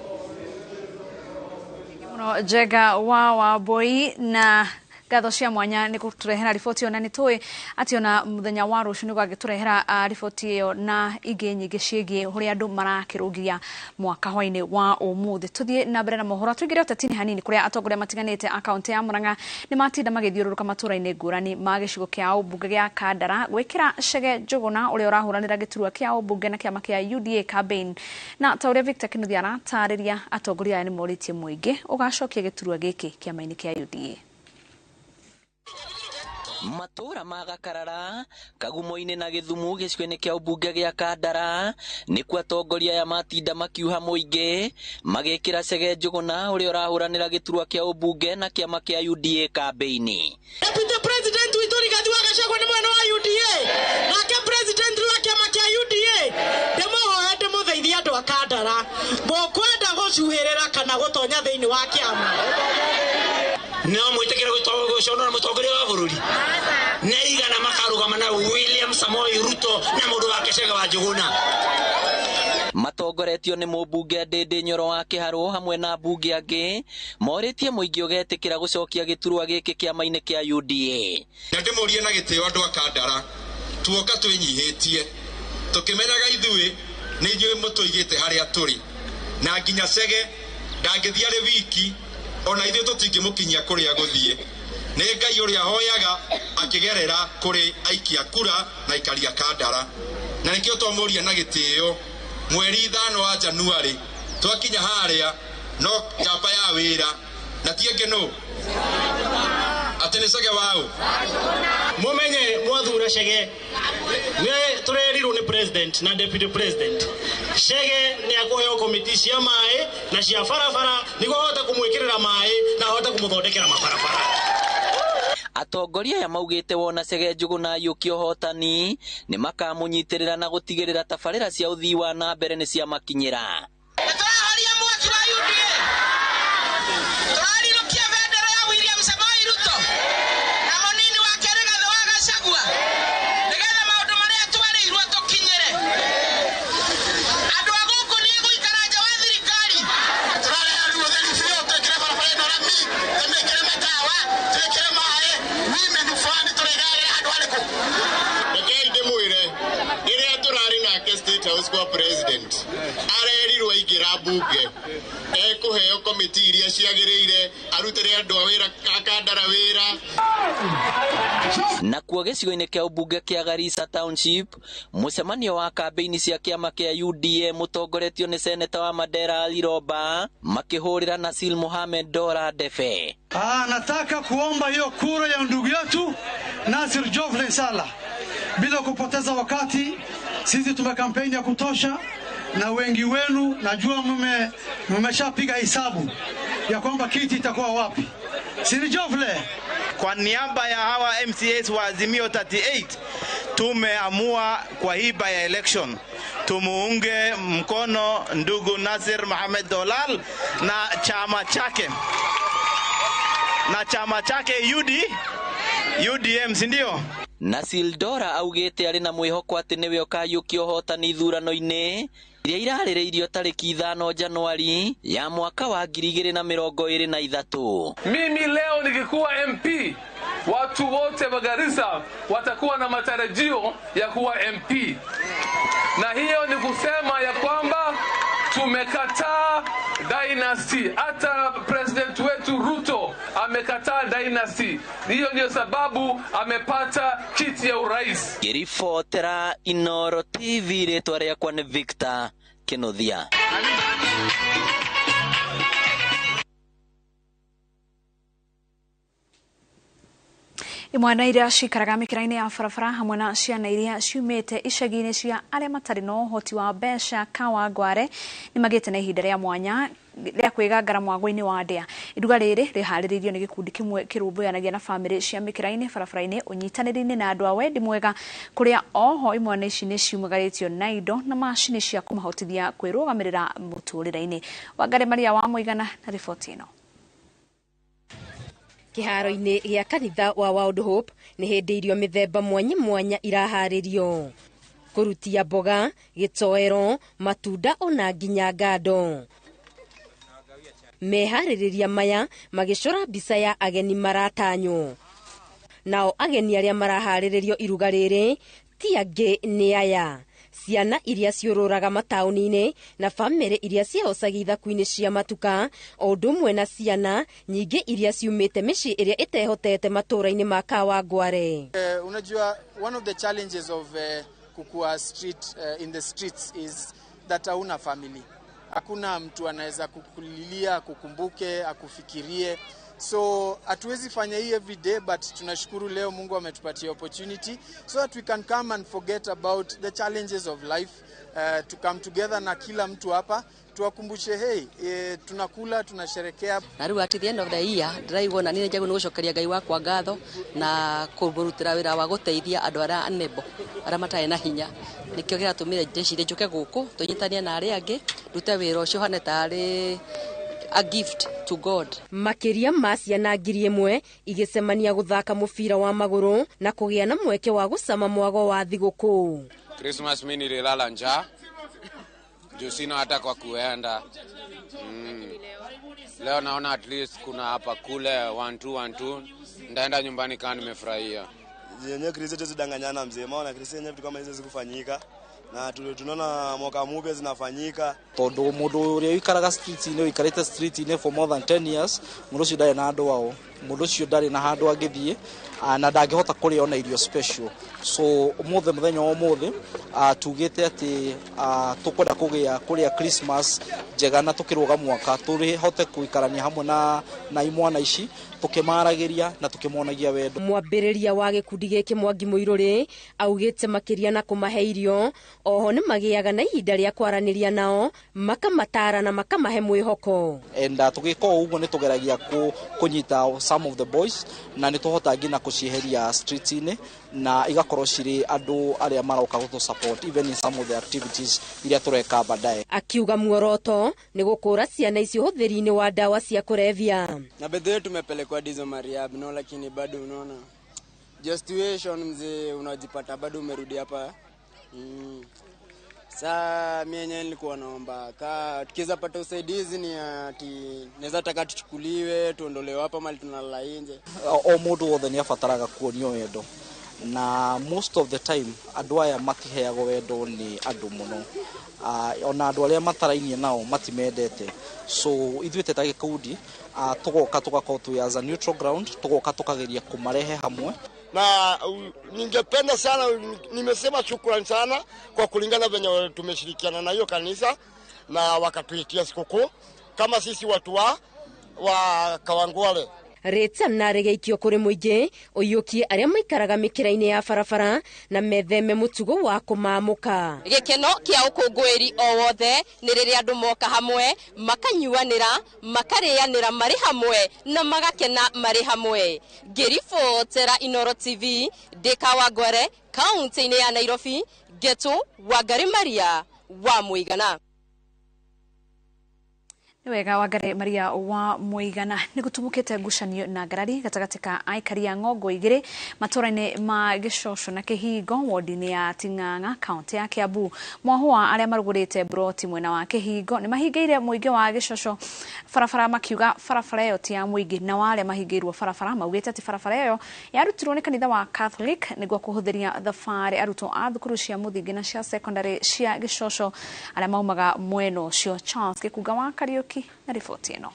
Jenga Waboi na gatho cia mwanya ni kuturehera riboti ona ni tui ati ona muthenya wa rucio ni gwagiturehera riboti iyo na ingi nyingi ciegi huri andu marakirungia mwaka hwaini wa umuthi. Tuthie na mbere na mohoro tuigire utetini hanini kuria atongoria matiganite akaunti ya Murang'a ni matinda magithiururuka matura-ini ngurani ma gicigo kia ubunge gia Kandara gwikira Chege Njuguna uria urahuranira giturua kia ubunge na kiama kia UDA campaign na ta uria Victor Kinuthia aratariria atongoria ni moritie muingi ugacokia giturua giki kiama-ini kia UDA. Matura magakarara kagumo-ini na Githumu gicigo-ini kia ubunge gia Kandara ni kwa atongoria ya matinda makiuha muingi magikira Chege Njuguna uria urahuranira giturua kia ubunge na kiama kia UDA campaign. Deputy President witu Rigathi wa Gachagua ni mwana wa UDA nake president wa kiama kia UDA ndemuhoya ndimuthaithia andu a Kandara mukwenda gucuhirira kana gutonya thiini wa kiama no mwitikira gushonora mutongoria wa bururi ne igana makarugama na William Samoei Ruto na mundu wake Chege wa Njuguna matongoretio ni mubunge Ndindi Nyoro wa Kiharu hamwe na bunge angi moritie muingi ugetikira gucokia giturua giki kiama-ini kia UDA na ndimurie na gitio andu a Kandara tuoka twinyihitie tukimenyaga ithui ni ithuĩ mutuigite haria turi na nginya Chege ndangithia ri wiki ona ithuĩ tutingimukinyia kuria guthie ni Ngai uria hoyaga akigerera kuri aikia kura na ikaria Kandara na nikio twamuria na gitio mweri 5 wa Januari twakinya haria no njamba ya wira na tienge no atene Chege wao mumenye mwathura Chege ne turerirwo ni president na deputy president Chege ni akuheo komiti cia mai na cia barabara niguo hota kumwikirira mai na hota kumuthondekera mabarabara. Atongoria ya maugite wona Chege Njuguna yukio hotani ni makamunyitirira na gutigirira tabarira cia uthii wa na mbere ni cia makinyira. Turaharia mwaki wa UDA turarirukia bendera ya William Samoei Ruto na munini wa Rigathi wa Gachagua nigetha maundu maria twarirwo tukinyire andu a guku ni guikara nja wa thirikari turareherwo thirikari tukire barabara ino rami tumikire matawa twikire mai women fund turegarira andu ariku rekei ndimwire iria turari nake State House kwa president arerirwo aingira bunge ekuheo komiti iria ciagiriire arutire andu a wira Kandara wira na kuo gicigo-ini kia ubunge kia Garissa Township mucemanio wa campaign cia kiama kia UDA mutongoretio ni seneta wa Mandera Liroba makihurira Nasil Mohamed Dora Defe. Nataka kuomba hiyo kura ya ndugu yetu Nasir Jofle Sala bila kupoteza wakati. Sisi tumekampeni ya kutosha na wengi wenu najua mmeshapiga hesabu ya kwamba kiti itakuwa wapi. Sir Jofle, kwa niaba ya hawa MCAs wa Azimio 38 tumeamua kwa hii by election tumuunge mkono ndugu Nasir Mohamed Dolal na chama chake UDM, si ndio? Nasil Dora augite ari na mwihoko ati niwe ukayukio hotani ithurano-ini iria irarĩrĩirio tariki 5 Januari ya mwaka wa 2023. Mimi leo nikikuwa MP, watu wote wa Garissa watakuwa na matarajio ya kuwa MP, na hiyo ni kusema ya kwamba tumekataa dynasty. Hata president wetu Ruto amekataa dynasty. Hiyo ndio sababu amepata kiti ya urais. Kirifotera Inoro TV retwa rĩakwa ni Victor Kinuthia. Imwana iria cikaraga mikira-inĩ ya barabara hamwe na ciana iria ciumĩte icagi-inĩ cia arĩa matarĩ na ũhoti wa mbeca Kawangware nĩ magĩte na ihinda rĩa mwanya rĩa kwĩgangara mwago-inĩ wa ndĩa. Iruga rĩrĩ rĩharĩrĩirio nĩ gĩkundi kĩmwe kĩrũmbũyanagia na bamĩrĩ cia mĩkĩra-inĩ barabara-inĩ ũnyitanĩri-inĩ na andũ a wendi mwega, kũrĩa oho imwana ici nĩ ciumagaritio na indo na macini cia kũmahotithia kwĩrũgamĩrĩra mũtũrĩre-inĩ. Wangari Maria wa Mũigana na riboti ĩno. Kĩharo-inĩ gĩa kanitha wa World Hope nĩ hĩndĩ irio mĩthemba mwanya mwanya iraharĩrio. Kũrutia mboga, gĩtoero, matunda ona nginya ngando. Meharĩrĩria maya magĩcora mbica ya ageni maratanywo. Nao ageni arĩa maraharĩrĩrio iruga rĩrĩ ti angĩ nĩ aya. Ciana iria ciũrũraga mataũni-inĩ na bamĩrĩ iria ciahocagia ithaku-inĩ cia matuka, o ũndũ ũmwe na ciana nyingĩ iria ciumĩte mĩciĩ ĩrĩa ĩtehotete matũũra-inĩ ma Kawangware. Unajua, one of the challenges of kukua street in the streets is that hauna family. Hakuna mtu anaweza kukulilia, kukumbuke, akufikirie. So hatuwezi fanya hii every day, but tunashukuru leo Mungu ametupatia opportunity so that we can come and forget about the challenges of life, to come together na kila mtu hapa tuwakumbushe tunakula, tunasherekea. Na rĩu at the end of the year ndĩraigua na niĩ njagũ nĩ gũcokeria Ngai wakwa ngatho na kũrutĩra wĩra wa gũteithia andũ arĩa anembo arĩa matarĩ na hinya. Nĩkĩo gĩatũmire ndĩcire njũke gũkũ tũnyitanie na arĩa angĩ rute wĩra ũcio hane tarĩ a gift to God. Makĩria ma ciana 1,000 igĩcemania gũthaka mũbira wa magũrũ na kũgĩa na mweke wa gũcama mwago wa thigũkũ. Christmas mimi nililala njaa. Juu sina hata kwa kuenda. Leo naona at least kuna hapa kule 1-2 ndaenda nyumbani kama nimefurahia. Yenyewe Kristo zidanganyana mzee. Maana Kristo yenyewe vitu kama hizo zikufanyika. Na tunaona mwaka mpya zinafanyika. Tondu mundu uria ikaraga street-inĩ uikarite street-inĩ for more than 10 years, mundu ucio ndari na andu wao, mundu ucio ndari na handu angithie na ndangihota kũrĩa ona irio special. So muthenya wa umuthi tugite ati tukwenda kũrĩa Christmas njega na tukiruga mwaka turi hote kuikarania hamwe na imwana ici tukimaragiria na tukimonagia wendo. Mwambĩrĩria wa gĩkundi gĩkĩ Mwangi Mũirũrĩ augĩte makĩria na kũmahe irio, oho nĩ magĩaga na ihinda rĩa kwaranĩria nao, makamatara na makamahe mwĩhoko. Tugĩka ũguo nĩ tũgeragia kũnyita some of the boys na nĩ tũhota nginya gũcieheria street-inĩ na igakorwo cirĩ andũ arĩa maroka gũtũ support even in some of the activities iria tũreka baadaye. Akiuga muoroto nĩ gũkũra ciana icio ũhũthĩri-inĩ wa dawa cia kulevya. Na bedhe tumepelekwa dizo mariab no, lakini bado unaona situation mzee, unajipata bado umerudi hapa. Saa mimi yenyewe nilikuwa naomba tukiweza pata usaidizi ni ati naweza taka tuchukuliwe tuondolewe hapa mali tunalala nje. O mundu wothe ni abataraga kuonio wendo na most of the time andu aya matiheagwo wendo ni andu muno. Ona andu aria matarainie nao matimendete. So ithuĩ ta gĩkundi tugoka tugakorwo tu as a neutral ground, tugoka tukageria kumarehe hamwe. Na ningependa sana, nimesema shukrani sana kwa kulingana venye tumeshirikiana na hiyo kanisa na wakatuitia sikukuu kama sisi watu wa Kawangware. Rĩta na regeikio kũrĩ mũingĩ ũiyũkie arĩa maikaraga mĩkĩra-inĩ ya barabara na metheme mũtugo wa kũmamũka. Gĩkeno kĩa ũkũngũĩri o wothe nĩ rĩrĩa andũ moka hamwe makanyuanĩra makarĩanĩra marĩ hamwe na magakena marĩ hamwe. Ngĩribotera Inooro TV ndĩ Kawangware kaunti-inĩ ya Nairobi, Ngetũ Wangari Maria wa Mũigana. Wega Wangari Maria wa Mũigana nĩ gũtumũkĩte ngucanio na ngarari gatagatĩ ka aikari a Ng'ongo igĩrĩ matũra-inĩ ma Gĩcoco na Kĩhingo wodi-inĩ ya Ting'ang'a kaunti ya Kiambu. Mohũa arĩa marugũrĩte broti mwena wa Kĩhingo nĩ mahingĩire mũingĩ wa Gĩcoco barabara makiuga barabara ĩyo ti ya mũingĩ, na wale mahingĩirwo barabara maugĩte atĩ barabara ĩyo yarutirwo nĩ kanitha wa Catholic nĩguo kũhũthĩria thabarĩ arutwo a thukuru cia mũthingi na cia secondary cia Gĩcoco arĩa maumaga mwena ũcio. Charles Gĩkunga wa Kariũki na riboti ĩno.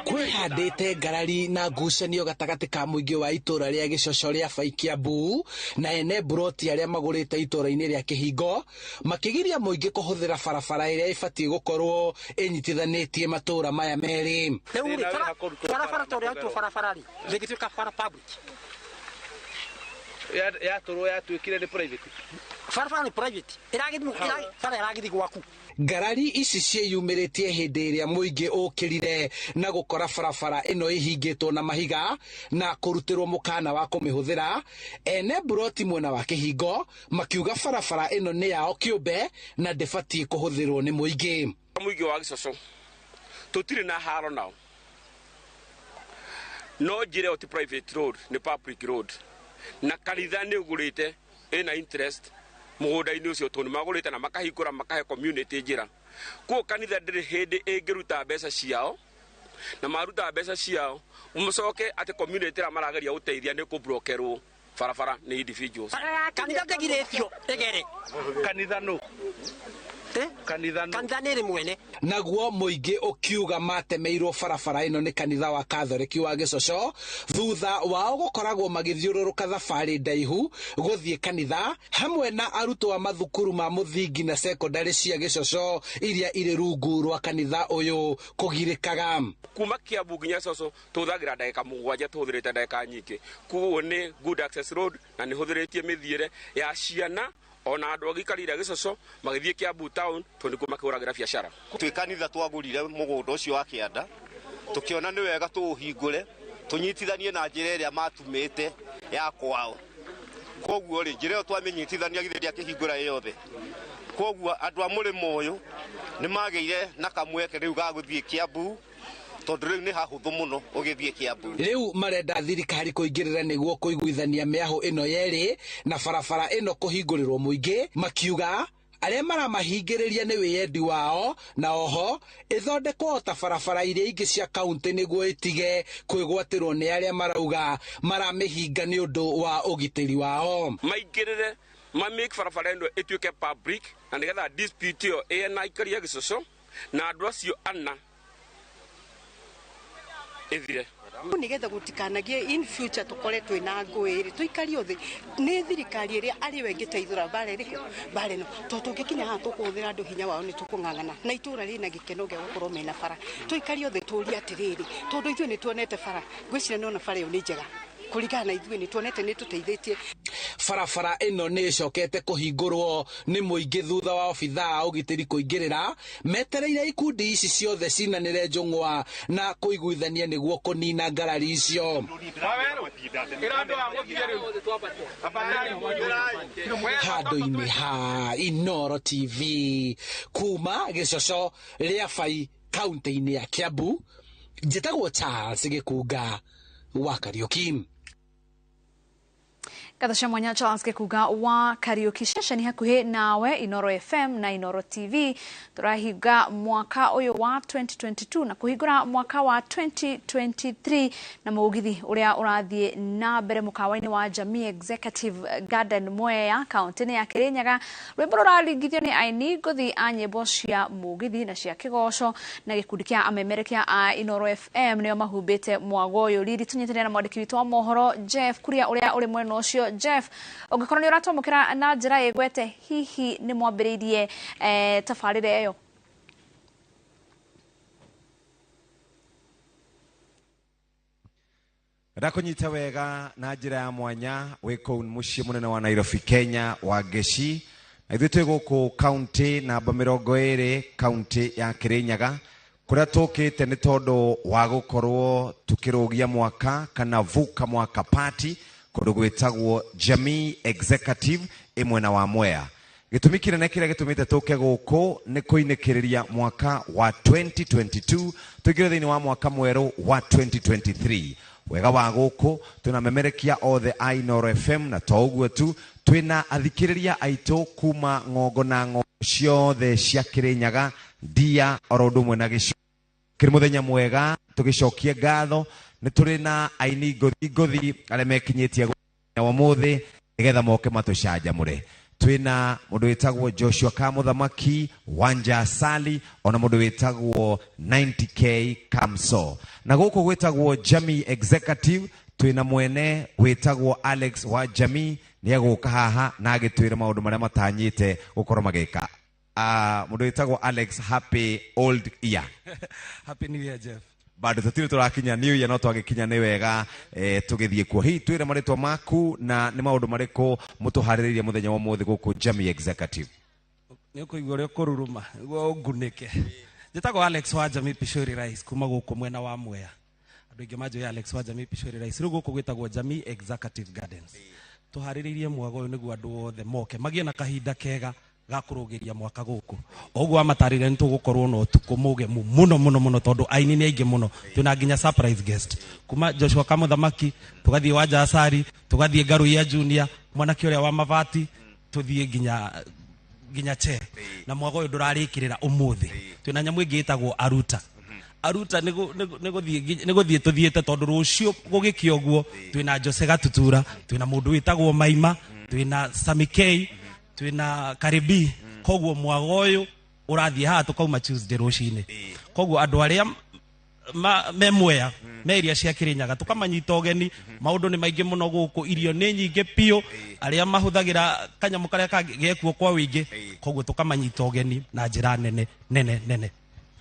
kwihandite ngarari na ngucanio gatagati ka muingi wa itura ria Gicoco ria Kiambu na ene broti aria magurite itura-ini ria Kihingo makigiria muingi kuhuthira barabara iria ibatie gukorwo inyitithanitie matura maya meri. Barabara toria tu barabara ri ligituika bara public ya toro ya tuikire ni private barabara ni private iragithii gwaku. Ngarari ici cieyumĩrĩtie hĩndĩ ĩrĩa mũingĩ ũkĩrire na gũkora barabara ĩno ĩhingĩtwo na mahiga na kũrutĩrwo mũkana wa kũmĩhũthĩra. Ene buroti mwena wa Kihingo makiuga barabara ĩno nĩ yao kĩũmbe na ndĩbatiĩ kũhũthĩrwo nĩ mũingĩ. Mũingĩ wa Gicoco tũtirĩ na haro nao, no njĩra ĩyo ti private road, nĩ public road, na kanitha nĩ ũgũrĩte ĩna interest mũgũnda-inĩ ũcio tondũ magũrĩte na makahingũra makahe community njĩra. Kuo kanitha ndĩrĩ hĩndĩ ĩngĩruta mbeca ciao, na maruta mbeca ciao mũcoke atĩ community ĩrĩa marageria gũteithia nĩ kũbrokerwo barabara nĩ individuals. Kanitha ndĩgirĩtio ĩgere kanitha no kanitha nĩ mwene. Naguo mũingĩ ũkiuga matemeirwo barabara ĩno nĩ kanitha wa Catholic wa Gicoco thutha wao gũkoragwo magĩthiũrũrũka thabarĩ ndaihu gũthiĩ kanitha hamwe na arutwo a mathukuru ma mũthingi na secondary cia Gicoco iria irĩ rungu rwa kanitha ũyũ kũgirĩkaga. Kuma Kiambu nginya Gicoco tũhũthagĩra ndagĩka 7 tũhũthĩrĩte ndagĩka nyingĩ. Kuo nĩ good access road na nĩ hũthĩrĩtie mĩthiĩre ya ciana ona andũ agikarire Gicoco magithie Kiambu town tondũ makĩhũragĩra biacara. Twĩ kanitha twagũrire mũgũnda ũcio wa Kĩanda tukiona nĩ wega tũũhingũre tunyitithanie na njĩra ĩrĩa matumĩte ya kwao. Koguo rĩ njĩra ĩyo twamĩnyitithania githĩria kĩhingũra yothe. Koguo andũ a mũrĩmo ũyũ nĩ magĩire na kamweke rĩu ga gũthiĩ Kiambu tondũ rĩu nĩ hahũthũ mũno ũgĩthiĩ Kiambu. Rĩu marenda thirikari kũingĩrĩra nĩguo kũiguithania mĩahũ ĩno yerĩ na barabara ĩno kũhingũrĩrwo mũingĩ, makiuga arĩa maramahingĩrĩria nĩ wĩyendi wao na oho ĩthondekwo ta barabara iria ingĩ cia kaunti nĩguo ĩtige kwĩgwatĩrwo nĩ arĩa marauga maramĩhinga nĩ ũndũ wa ũgitĩri wao. Maingĩrĩre make barabara ĩno ĩtuĩke public na nĩgetha dispute ĩyo ĩna ikaria Gicoco na andũ acio ana ethire nigetha gutikanagie in future tukore twina ngũĩ tuikari othe nĩ thirikari ĩrĩa arĩ we ngĩteithũra bare no tũngĩkinya haha tũkũhũthĩra andũ hinya wao nĩ tũkũng'ang'ana na itũra rĩna gĩkeno gĩa gũkorwo mena bara tuikari othe tũũria atĩrĩrĩ tondũ ithuĩ nĩ tuonete bara ngwĩciria nĩ ona bara ĩyo nĩ njega kũringana na ithuĩ nĩ tuonete nĩ tũteithĩtie. Barabara ĩno nĩ ĩcokete kũhingũrwo nĩ mũingĩ thutha wa obithaa a ũgitĩri kũingĩrĩra metereire ikundi ici ciothe cinanĩre njũng'wa na kũiguithania nĩguo kũnina ngarari icio. Handũ-inĩ ha Inooro TV kuma Gicoco rĩa Bai kaunti-inĩ ya Kiambu, njĩtagwo Charles Gĩkunga wa Kariũki. Kathasha mwanya Charles Gĩkunga wa Kariũki, ceceni hakuhĩ nawe Inooro FM na Inooro TV. Tũrahinga mwaka ũyũ wa 2022 na kũhingũra mwaka wa 2023 na mũgithi ũrĩa ũrathiĩ na mbere mũkawa-inĩ wa Jamii Executive Garden Mwea kaunti-inĩ ya Kirinyaga. Rwĩmbo rũraringithio nĩ aini ngũthi a nyĩmbo cia mũgithi na cia kĩgoco na gĩkundi kĩa amemerekia a Inooro FM nĩo mahumbĩte mwago ũyũ. Riri tũnyitanĩra na mwandĩki witũ wa mohoro Jeff Kuria ũrĩa ũrĩ mwena ũcio. Jeff, ũngĩkorwo nĩ ũratwamũkĩra na njĩra ĩgwete, hihi nĩ mwambĩrĩirie tabarĩra ĩyo? Ndakunyita wega na njĩra ya mwanya wĩ kũu mũciĩ mũnene wa Nairobi, Kenya wa Geci. Na ithuĩ twĩ gũkũ kaunti namba 20 kaunti ya Kirinyaga, kũrĩa tũkĩte nĩ tondũ wa gũkorwo tukĩrũgia mwaka kana vuka mwaka party kũndũ gwĩtagwo Jamii Executive mwena wa Mwea. Gĩtũmi kĩnene kĩrĩa gĩtũmĩte tũke gũkũ nĩ kũinĩkĩrĩria mwaka wa 2022 tũingĩre thĩinĩ wa mwaka mwerũ wa 2023. Wega wa gũkũ twĩna memerekia othe a Inooro FM na to ũguo tu twĩna athikĩrĩria aitũ kuma ng'ongo na ng'ongo ciothe cia Kirinyaga, Ndia, oro ũndũ ũmwe na Gĩcũa. Kĩrĩ mũthenya mwega, tũgĩcokie ngatho nĩ tũrĩ na aini ngũthi arĩa mekinyĩtie wa mũthĩ nĩgetha moke matũcanjamũre. twina mundu witagwo Joshua Kamuthamaki, Wanja Asali, ona mundu witagwo 90K Kamso. Na guku gwitagwo Jamii Executive, twina mwene witagwo Alex wa Jamii, ni aguka haha na agitwira maundu maria matanyite gukorwo magika. Mundu witagwo Alex, happy old year. Happy New Year, Jeff. Bado tutire turakinya new year, no twagikinya ni wega tugithie kuo. Hii twire maritwa maku na ni maundu mariko mutuhariririe muthenya wa muthi guku Jamii Executive. Ni kuigua ri kururuma guo ungunike. Njitagwo Alex wa Jamii Pishori Rice kuma guku mwena wa Mwea. Andu ingi majo ya Alex wa Jamii Pishori Rice. Ri guku gwitagwo Jamii Executive Gardens. Tuhariririe mwago uyu niguo andu othe moke magie na kahinda kega gakurugiria mwaka guku. Ogwo amatarire ni tugukorwo no tukumuge muno tondu aini ni aingi muno. Tuna nginya surprise guest kuma Joshua Kamuthamaki, tugathie Wanja Asari, tugathie Ngaru ya Junior, mwanake uria wa mavati, tuthie nginya che. Na mwago uyu ndurarikirira umuthi. Tuna nyamu ingi itagwo Aruta. Aruta niguthie tuthiete tondu rucio gugikio guo. Twina Jose Gatutura, twina mundu witagwo Maima, twina Samikei, twina Karibi. Koguo mwago uyu urathie haha tukauma Tuesday rucine. Koguo andu aria me Mwea me iria cia Kirinyaga tukamanyita ugeni. Maundu ni maingi muno guku, irio ni nyingi pio, aria mahuthagira kanyamu karia kagekuo kwa wingi. Koguo tukamanyita ugeni na njira nene.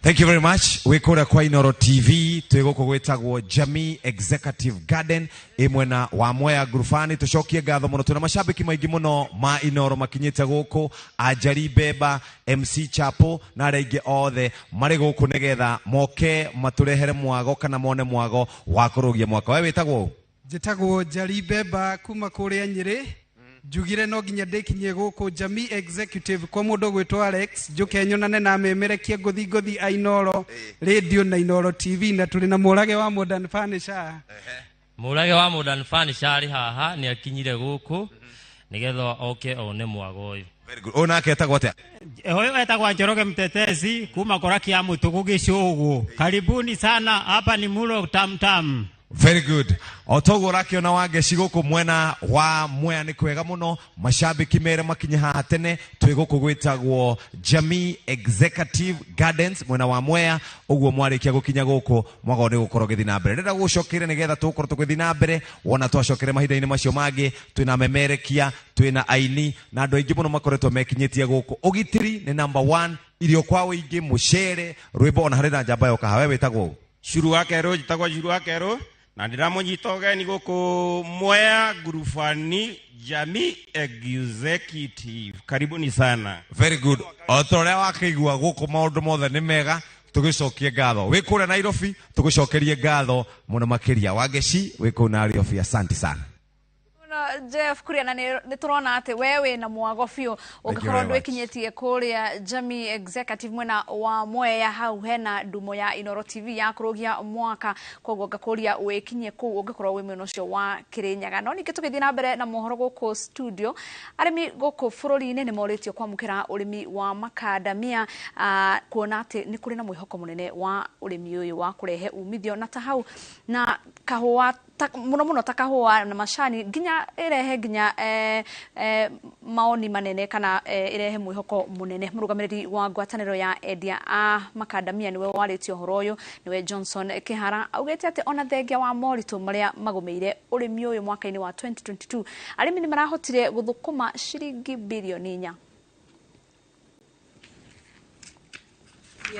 Thank you very much. Wikura kwa Inoro TV, twiguku gwitagwo Jamii Executive Garden imwena wa Mwea Grufani. Tucokie ngatho muno, tuna mashabiki maingi muno ma Inoro makinyite guku, Ajari Beba, MC Chapo na aringi othe mari guku nigetha moke maturehere mwago kana mone mwago wa kurugia mwaka. Wewe witagwo? Njitagwo Jari Beba kuma kuria Nyeri. Jugire no ginya ndekinye guku Jamii Executive kwa mundu gwitwa Alex, njuke nyonane na memerekie gothi Ainoro radio na Inoro TV, na tuli na murage wa Modern Furniture. Murage wa Modern Furniture ari haha ni akinyire guku nigetha oke one mwago uyu. Very good. Ona aketagwo atia? Hoyo etagwa Njoroge Mtetezi kuma Korakia Mutugu Gishugu. Karibuni sana, hapa ni mulo tamtam. Very good. Otogo rakiona wage guku mwena wa Mwea ni kwega muno, mashabiki mere makinye haha tene. Twiguku gwitagwo Jamii Executive Gardens mwena wa Mwea. Uguo mwarikia gukinya guku mwago ni gukorwo githi na mbere. Renda gucokire nigetha tukorwo tugithi na mbere, wona twacokere mahinda-ini macio magi, twina memerekia, twina aini na andu aingi muno makoretwo mekinyitie guku. Ugitiri ni number 1, irio kwa wingi, mucere, rwimbo ona hari na njamba yo kahawe. Witagwo Shuru wa Kero, jitagwo Shuru wa Kero. Na ndiramunyita ugeni guku Mwea Grufani Jamii Executive. Karibuni sana. Very good. Otorea wakigwa guku maundu mothe ni mega, tugicokie ngatho. Wikure Nairobi tugicokerie ngatho muno makiria. Wageci wiku na Nairobi. Asante sana. Jeff kuria na ni turona ati wewe na mwago fio ugakorwo ndwikinyetie kuria Jamii Executive mwena wa Mwea. Hau hena ndumo ya Inoro TV ya kurugia mwaka, koguo ngakuria wikinye ku ugakorwo wi mwena ucio wa Kirinyaga. No ningi tugithie na mbere na mohoro guku studio, arimi guku bururi-ini ni moritio kwamukira urimi wa makadamia, kuona ati ni kuri na mwihoko munene wa urimi uyu wa kurehe umithio na tahau na kahua muno ta kahua na macani ginya irehe ginya maoni manene kana irehe mwihoko munene. Murugamiriri wa ngwataniro ya endia a makadamia niwe waritio horo uyu, niwe Johnson Kihara, augete ati ona thengia wa moritu maria magumeire urimi uyu mwaka-ini wa 2022 arimi ni marahotire guthukuma shiringi bilioni 4.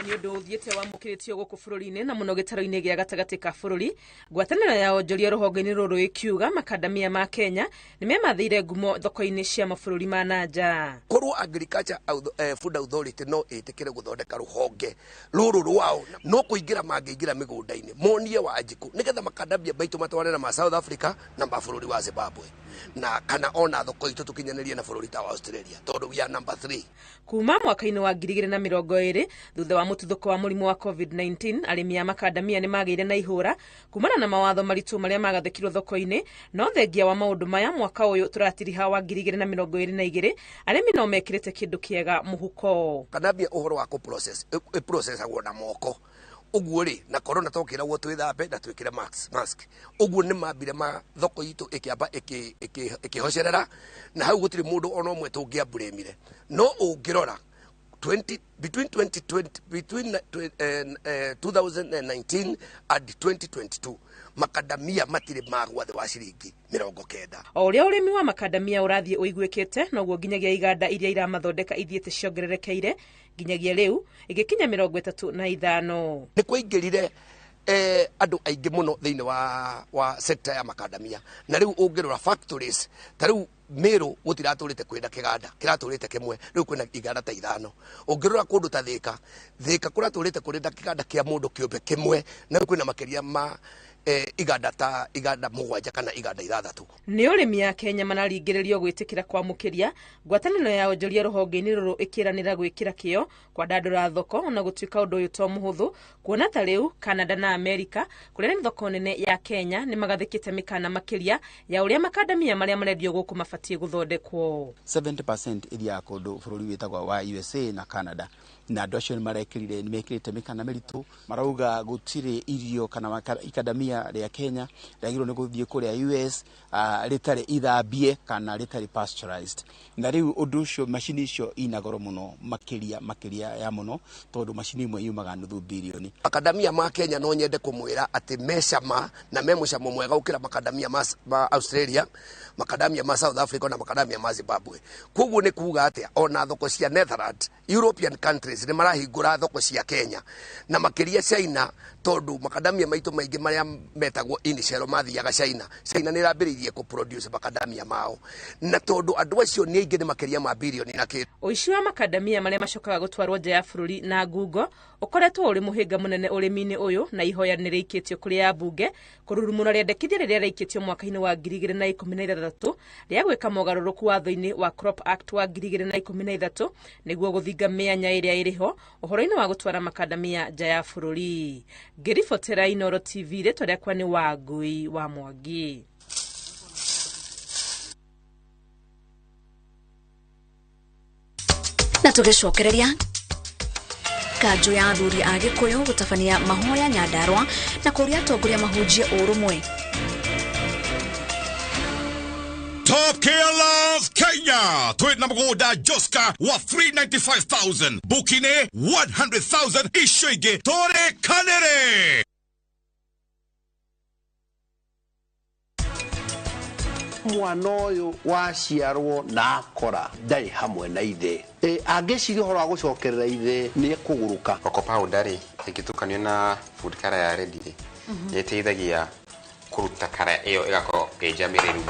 Ni undu uthiete wa mukiritio guku bururi-ini na muno gitaro-ini gia gatagati ka bururi. Ngwataniro ya onjoria ruhonge-ini ruru ikiuga makadamia ma Kenya ni memathire ngumo thoko-ini cia mabururi ma nanja. Korwo Agriculture Food Authority no itikire guthondeka ruhonge ruru rwao, no kuingira mangiingira migunda-ini monie Wanjiku nigetha makadamia baitu matware na ma South Africa na mabururi wa Zimbabwe, na kana ona thoko itu tukinyanirie na bururi ta wa Australia, tondu we are number 3. Kuma mwaka-ini wa 2020 thutha wa mututhuko wa murimu wa COVID-19, arimi a makadamia ni magire na ihura kumana na mawatho maritu maria magathekirwo thoko-ini. No thengia wa maundu maya mwaka uyu turatiriha wa 2022 arimi no mekirite kindu kiega muhuko. Kadamia uhoro wa process agwo na moko uguo ri na corona tokira wo twithambe na twikire mask uguo ni mambire ma thoko itu ikiamba ikihocerera na hau gutiri mundu ona umwe tungiamburemire no ungirora between 2019 and 2022 makadamia matire magwa the wa ciringi 90. O uria urimi wa makadamia urathie uiguikite noguo nginyagia iganda iria iramathondeka ithiete ciongererekeire nginyagia riu igikinya 35. Ni kuingirire andu aingi muno thiini wa sector ya makadamia na riu ungirora factories ta riu Meru gutiraturite kwenda kiganda kiraturite kimwe riu kwina iganda ta 5 ungirora kundu ta thika kuraturite kwenda kiganda kia mundu kiumbe kimwe na riu kwina makiria ma iganda mugwanja kana iganda 6. Ni urimi ya Kenya manaringiririo gwitikira kwamukiria ngwataniro ya onjoria ruhonge-ini ruru ikiranira gwikira kio kwa dandura thoko na gutuika undu uyu to muhuthu kuona ta riu Canada na America kuria ni thoko nene ya Kenya ni magathikite mikana makiria ya uria makadamia maria marendio guku mafatie guthondekwo. 70% iria kundu bururi witagwa wa USA na Canada na andu acio ni mekirite mikana meritu marauga gutire irio kana ikadamia ria Kenya riagirwo ni guthie kuria US ritari ithambie kana ritari pasteurized na riu undu ucio machini icio ina goro muno makiria ya muno tondu machini imwe yumaga nuthu bilioni. Makadamia ma Kenya no nyende kumwira ati mecama na memucamo mwega ukira makadamia ma Australia, makadamia ma South Africa na makadamia ma Zimbabwe. Koguo ni kuuga atia ona thoko cia Netherlands, European countries ni marahingura thoko cia Kenya na makiria China tondu makadamia maitu maingi maria metagwo initial mathiaga China ni rambiririe ku produce makadamia mao na tondu andu acio ni aingi ni makiria ma bilioni na kitu. Uici wa makadamia maria macokaga gutwarwo nja ya bururi na ngungo ukoretwo uri muhinga munene urimi-ini uyu na ihoya ni riikitio kuri ya bunge kururumuna riendekithia riria riikitio mwaka-ini wa 2016 ria gwika mogaruruku watho-ini wa Crop Act wa 2013 niguo guthinga mianya iria iriho uhoro-ini wa gutwara makadamia nja ya bururi. Ngiribotera Inooro TV ritwa riakwa ni Wangui wa Mwangi. Na tugicokereria kanjo ya athuri a Gikuyu gutabania mahoya Nyandarua na kuria atongoria mahunjie urumwe. Top Gear Love Kenya. Tweet na mgoda Joska wa 395,000. Bukine 100,000 ishoige tore kanere. Mwana uyu waciarwo na akora ndari hamwe na ithe angiciria horo agucokerera ithe ni kuguruka okopa udari ikitukanio na food kara ya ready yeteithagia kuruta kara iyo igako ejamiriru.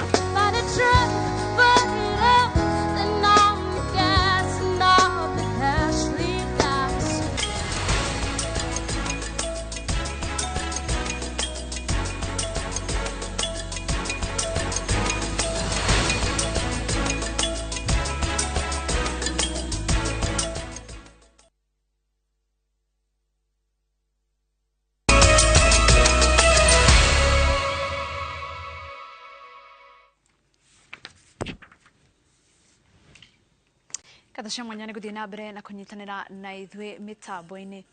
Kathasha mwanyane guthie na mbere na kunyitanira na ithwe mitambo-ini.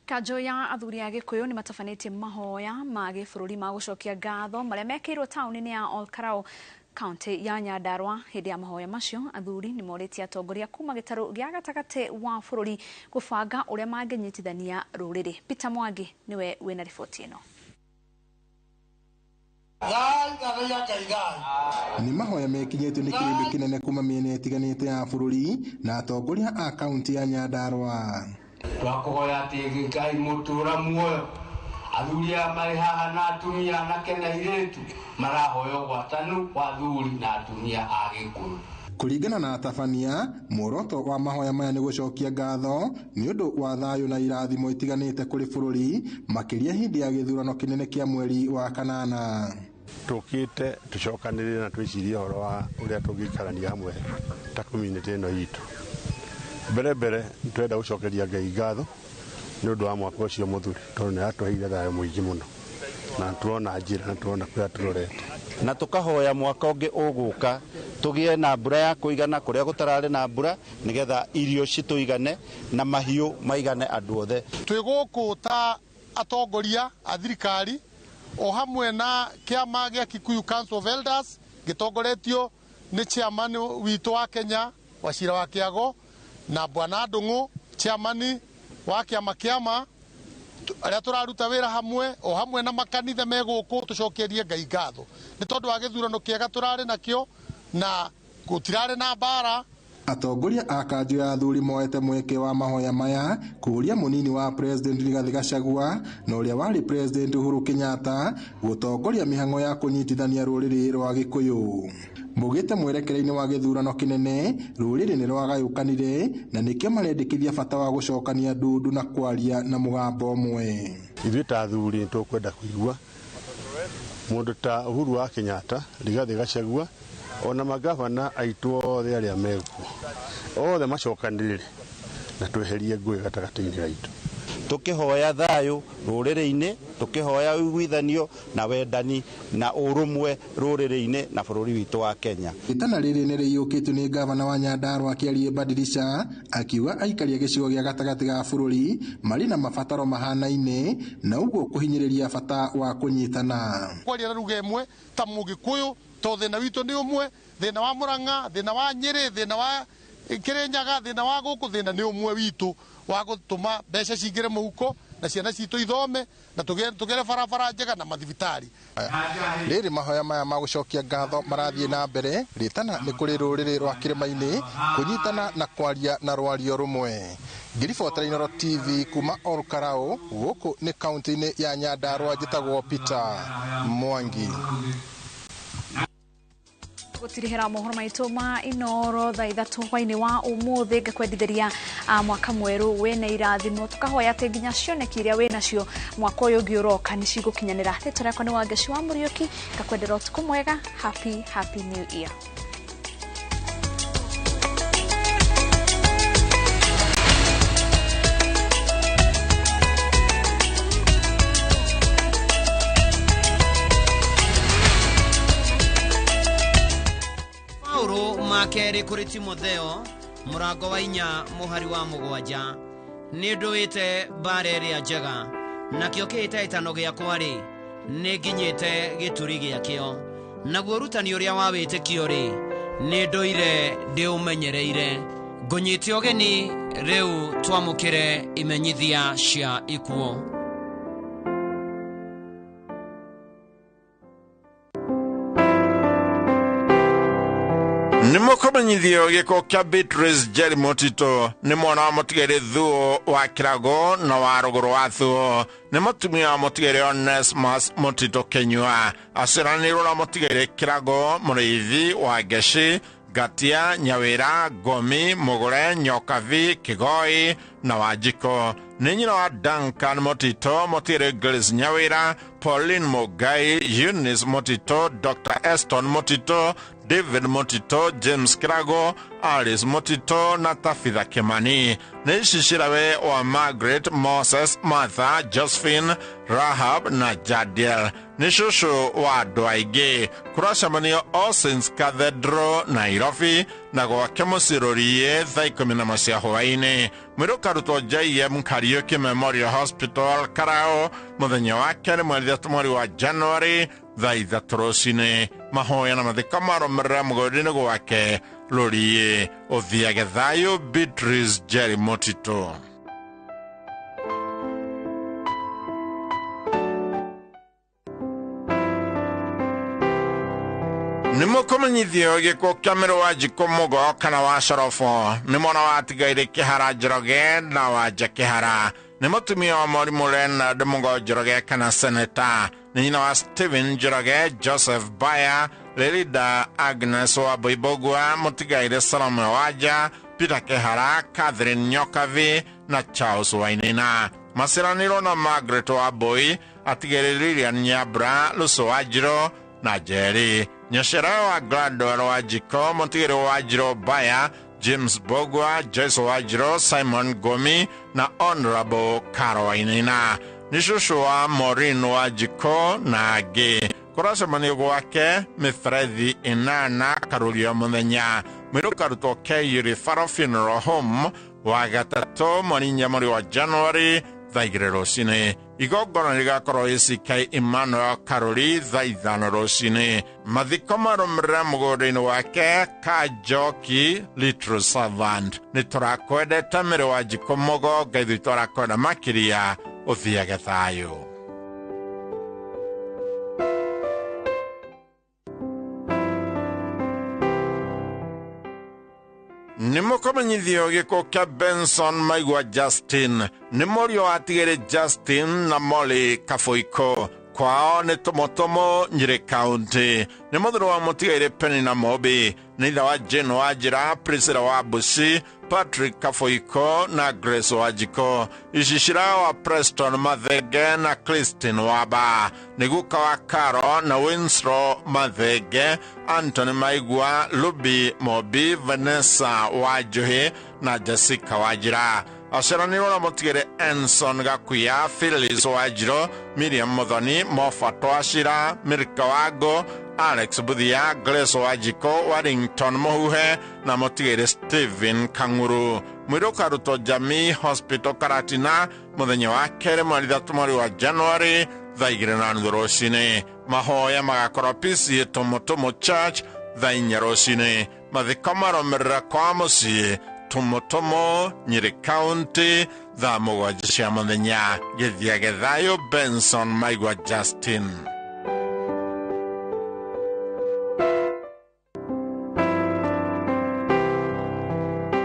Kanjo ya athuri a Gikuyu ni matafanĩtie mahoya ma gĩbũrũri ma gũcokia ngatho marĩa mekĩirwo taũni-inĩ ya Olkarau kaunti ya Nyandarua. Hĩndĩ ya mahoya macio athuri ni morĩtie atongoria kuma gĩtarũ gĩa gatagatĩ wa bũrũri gũbanga ũrĩa mangĩnyitithania rũrĩrĩ. Peter Mwangi niwe wĩna riboti ĩno. Ni mahoya mekinyĩtio nĩ kĩrĩndĩ kĩnene kuma mĩena ĩtiganĩte ya bũrũri na atongoria a kaunti ya Nyandarua. Twakuhoya atĩ Ngai mũtũra muoyo athuri aya marĩ haha na atumia anake na airĩtu marahoya ũgwatanu wa athuri na atumia a Gĩkũyũ. Kũringana na atabania, muoroto wa mahoya maya nĩ gũcokia ngatho nĩ ũndũ wa thayũ na irathimo itiganĩte kũrĩ bũrũri makĩria hĩndĩ ya gĩthurano kĩnene kĩa mweri wa kanana. Tukite tucokanĩrĩre na twĩcirie ũhoro wa ũrĩa tũngĩikarania hamwe ta community ĩno itũ. Mbere twenda gũcokeria Ngai ngatho nĩ ũndũ wa mwaka ũcio mũthuri tondũ nĩ atũheire thayũ mũingĩ mũno na tuona njĩra na tuona kũrĩa tũrorete. Na tukahoya mwaka ũngĩ ũgũka tũgĩe na mbura ya kũigana kũrĩa gũtararĩ na mbura nĩgetha irio citũigane na mahiũ maigane andũ othe. Twĩ gũkũ ta atongoria a thirikari o hamwe na kiama gĩa Kikuyu Council of Elders gĩtongoretio nĩ chairman witũ wa Kenya Wachira wa Kĩago na Bwana Ndung'u chairman wa kiama aria turaruta wira hamwe o hamwe na makanitha megũkũ tucokerie Ngai ngatho nĩ tondũ wa gĩthurano kĩega turarĩ nakĩo na gutirarĩ na mbara. Atongoria a kanjũ ya athuri moete mweke wa mahoya maya kũria mũnini wa president Rigathi Gachagua na ũrĩa warĩ president Uhuru Kenyatta gũtongoria mĩhang'o ya kũnyitithania rũrĩrĩ rwa Gĩkũyũ. Mugite mwerekereine wa gĩthurano kĩnene rũrĩrĩ nĩ rwagayũkanire na nĩkĩo marendekithia bata wa gũcokania ndundu na kwaria na mũgambo ũmwe. Ithuĩ ta athuri tũkwenda kũigua mũndũ ta Uhuru wa Kenyatta, Rigathi Gachagua ona magavana aitũ othe arĩa mekuo othe macokanĩrĩre na tweherie ngũĩ gatagatĩ-inĩ gaitũ. Tukihoya thayo rũrĩrĩ-inĩ, tukihoya ũiguithanio na wendani na ũrũmwe rũrĩrĩ-inĩ na bũrũri witũ wa Kenya. Itana rĩrĩ nĩ rĩiyũkĩtio nĩ gavana wa Nyandarua Kĩarie Badilisha akiuga aikaria gĩcigo gĩa gatagatĩ ga bũrũri marĩ na mabataro mahanaine na ũguo kũhinyĩrĩria bata wa kũnyitana. Kwaria na ruga ĩmwe ta Mũgĩkũyũ to thĩna witũ nĩ ũmwe, thĩna wa Murang'a, thĩna wa Nyĩrĩ, thĩna wa Kĩrĩnyaga, thĩna wa gũkũ, thĩna nĩ ũmwe witũ wa gũtũma mbeca cingĩre mũhuko na ciana citũ ithome na tũgere barabara njega na mathibitari. Rĩrĩ mahoya maya ma gũcokia ngatho marathiĩ na mbere rĩtana nĩ kũrĩ rũrĩrĩ rwa kĩrĩma-inĩ kũnyitana na kwaria na rwario rũmwe. Ngiribotera Inooro TV kuma Olkarau gũkũ nĩ kaunti-inĩ ya Nyandarua njĩtagwo Peter Mwangi. Gutirihira mohoro maitũ ma Inooro thaa 3 hwainĩ wa ũmũthĩ ngakwendithĩria mwaka mwerũ wĩna irathimo tukahoya atĩ nginya cioneki iria wĩnacio mwaka ũyũ ũngĩ ũroka nĩ cigũkinyanĩra. Rĩtwa rĩakwa nĩ Wangeci wa Mũriũki, ngakwendera ũtukũ mwega. Happy New Year. Makeri kuri Timotheo murango wa 4 muhari wa 7 ni nduite bare ria njega nakio kiite itano giakwa ri ni nginyite gituri giakio naguo rutani uria wa witikio ri ni nduire ndi umenyereire ngunyite ogeni riu twamukire imenyithia cia ikuo. Nimukomenyithio giko kia Beatrice Jerry Motito ni mwana wa mutigere thuo wa Kirago na wa ruguru wa thuo ni mutumia wa mutigere Onesmus Motito Kenyua asiranirwo na mutigere Kirago muriithi wa Geshi Gatia Nyawira Gomi Mugure Nyokavi Kigoi na Wajiko ni nyina wa Duncan Motito mutigere Grace Nyawira Pauline Mogai Eunice Motito Dr. Eston Motito David Motito, James Kirago, Alice Motito na Tafitha Kimani. Ni shishirawe wa Margaret, Moses, Martha, Josephine, Rahab na Jadiel. Ni shushu wa Dwaige. Kurashamanio All Saints Cathedral Nairobi na kwa kemusiroriye thaikomi na masia huwaini. Mwiro karuto J.M. Karaoke Memorial Hospital Karao muthenya wa kere mweri wa January thaa 3 rũcinĩ. Mahoya na mathiko marũmĩrĩra mũgũnda-inĩ gwake rũriĩ ũthiage thayũ. Beatrice Jerry Motito. Nimukomenyithio gĩkuũ kĩa Mĩrũ wa Njiko Mũgo kana wa Corofo nĩ mwana wa Tigaire Kĩhara Njoroge na Wanja Kĩhara nĩ mũtumia wa Mũrimũ Leonard Mũgo Njoroge kana Senator nĩ nyina wa Stephen Njoroge, Joseph Baya, Lelida Agnes wa Boibogwa, Mũtigaire Salome Wanja, Peter Kĩhara, Catherine Nyokavi na Charles Wainaina. Masiranirwo na Margaret wa Boi, Atigere Lilian Nyabra, Luso Wajiro na Jerry. Nyashera wa Gladwell wa Jiko, Mũtigire Wajiro Baya, James Bogwa, Joyce Wajiro, Simon Gomi na Honorable Caroline. Nishushu wa Maureen wa Jiko na Age. Kurashamani gwake Mithrethi Inana Karulia Muthenya. Mwiro karuto Yuri Faro Funeral Home wa gatatu mweri wa January thaa 2 rũcinĩ. igongona rigakorwo icikai Emmanuel Karuri thaa 5 rũcinĩ. Mathiko marũmĩrĩra mũgũnda-inĩ wake Kajoki Little Servant. Nĩ tũrakwendete mĩrĩ wa Njikũ Mũgo, Ngai witũ tũrakwenda makĩria, ũthiage thayũ. Nimukomenyithio gĩkuũ kĩa Benson Maigwa Justin. Nĩ mũriũ watigĩrĩ Justin na Molly Kafoiko. Kwao nĩ Tomotomo, Nyĩrĩ County. Nĩ mũthuri wa mũtigairĩ Penny na Mobi. Nĩ ithe wa Jane Wanjĩra, Priscilla wa Bushi, Patrick Kafoiko na Grace Wanjiko. Ishishira wa Preston Mathenge na Christine Waba. Nĩ guka wa Caro na Winslow Mathenge, Anthony Maigwa, Luby Mobi, Vanessa Wajuhi na Jessica Wanjĩra. Aciaranĩirwo na mũtigĩrĩ Enson Gakuya, Phyllis Wanjiro, Miriam Muthoni, Moffat Wachira, Mirka Wango, Alex Buthia, Grace Wanjiko, Warrington Muhuhe na mũtigĩrĩ Stephen Kang'uru. Mwĩrĩ ũkarutwo Jamii Hospital Karatina mũthenya wa kerĩ mweri 3 wa Januari thaa 2:30 rũcinĩ. Mahoya magakorwo PCA Tomotomo Church thaa 4 rũcinĩ. Mathiko marũmĩrĩra kwa mũciĩ Tomotomo, Nyĩrĩ County, thaa 7 cia mũthenya. Gĩthiage thayũ, Benson Maigwa Justin.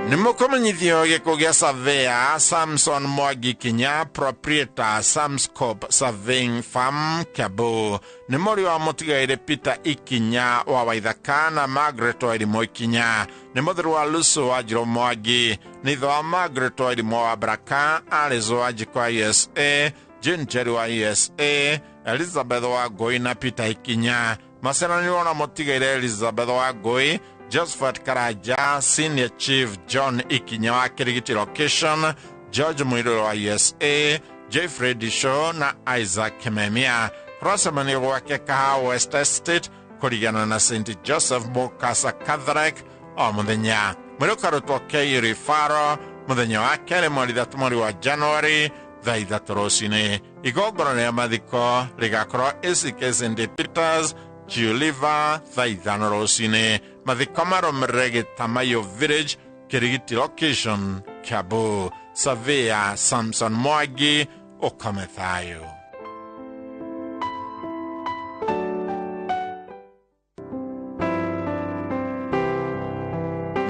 Nimukomenyithio gĩkuũ gĩa Surveyor Samson Mwangi Kinya, proprietor Samscope Surveying Farm, Kiambu. Nĩ mũriũ wa mũtigairĩ Peter Ikinya wa Waithaka na Margaret wa Irimũ Ikinya. Nĩ mũthuri wa Lucy Wanjirũ Mwangi. Nĩ ithe wa Margaret wa Irimũ wa Baraka, Alice Wanjiko wa USA, Jane Jerry wa USA, Elizabeth wa Ngũi na Peter Ikinya. Maciaranĩirwo na mũtigairĩ Elizabeth wa Ngũi, Josephat Karaja, Senior Chief John Ikinya wa Kirigiti Location, George Muirũ wa USA, Jeffrey Disho na Isaac Kimemia. Kũracemanio gwake Kahawa West Estate kũringana na St. Joseph Mokasa Catholic o mũthenya. Mwĩrĩ ũkarutwo Keiri Faro mũthenya wa kerĩ mweri 3 wa Januari thaa 3 rũcinĩ. Igongona rĩa mathiko rĩgakorwo ACK St. Peters Juliva thaa 5 rũcinĩ. Mathiko marũmĩrĩre Gĩtamayo Village, Kirigiti Location, Kiambu. Surveyor Samson Mwangi, ũkome thayũ.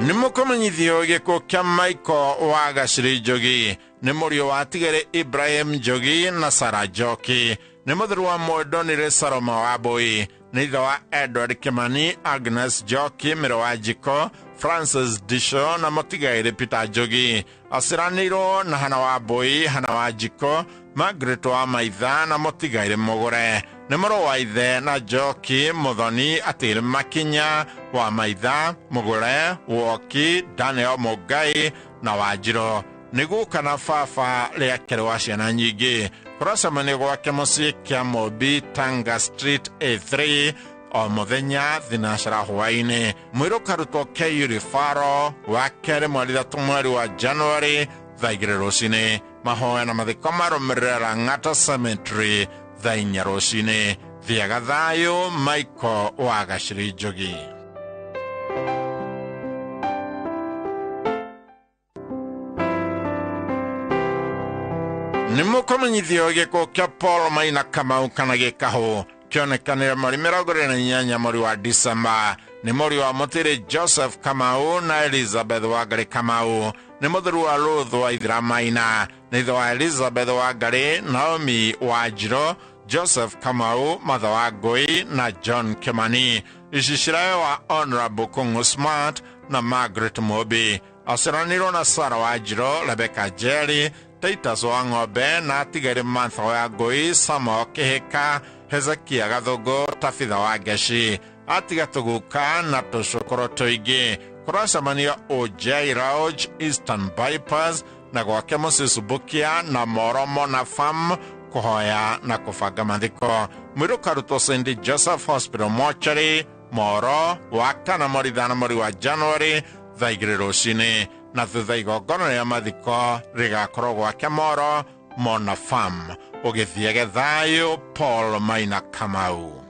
Nimukomenyithio gĩkuũ kĩa Michael wa Gacĩrĩ Njogi. Nĩ mũriũ watigĩrĩ Ibrahim Njogi na Sarah Njoki. Nĩ mũthuri wa Mwendonire Saloma wa Mbũi. Nĩ ithe wa Edward Kimani, Agnes Njoki, Mĩrũ wa Njiko, Francis Disho na mũtigairĩ Peter Njogi. Aciaranĩirwo na Hana wa Mbũi, Hana wa Njiko, Margaret wa Maitha na mũtigairĩ Mũgũre. Nĩ mũrũ wa ithe na Njoki Muthoni atigĩrĩ Makinya wa Maitha, Mũgũre, Woki, Daniel Mũngai na Wanjirũ. Nĩ guka na baba rĩa kerĩ wa ciana nyingĩ. Kũracemanio gwake mũciĩ kĩa Mobi, Tanga Street A3 o mũthenya thinacara hwaĩ-inĩ. Mwĩrĩ ũkarutwo Keiri Faro wa kerĩ mweri 3 wa Januari thaa 2 rũcinĩ. Mahoya na mathiko marũmĩrĩra Lang'ata Cemetery thaa 4 rũcinĩ. Thiaga thayũ, Michael wa Gacĩrĩ Njogi. Nimukomenyithio gĩkuũ kĩa Paul Maina Kamau kana Gĩkahũ. Kĩonekanire mweri 28 mweri wa December. Nĩ mũriũ wa mũtĩrĩ Joseph Kamau na Elizabeth Wangari Kamau. Nĩ mũthuri wa Ruth wa Ithira Maina. Nĩ ithe wa Elizabeth Wangari, Naomi Wanjirũ, Joseph Kamau, Martha wa Ngũi na John Kimani. Ishishirawe wa Honorable Kung'ũ Smart na Margaret Mobi. Aciaranĩirwo na Sarah Wanjirũ, Rebecca Jerry, Titus wa Ng'ombe na atigairĩ Martha wa Ngũi, Samuel Kĩhĩka, Hezekia Gathũngũ, Tabitha wa Ngeci. Atiga tũguka na tũcũkũrũ tũingĩ. Kũracemanio OJ Lodge, Eastern Bypass na gwake mũciĩ Subukia na Moromo na Farm kũhoya na kũbanga mathiko. Mwĩrĩ ũkarutwo St. Joseph Hospital Mortuary, Moro wa kana mweri 5 mweri wa Januari thaa 2 rũcinĩ. Na thutha igongona rĩa mathiko rĩgakorwo gwake Moro Mona Farm. Ogithiege thayo Paul Maina Kamau.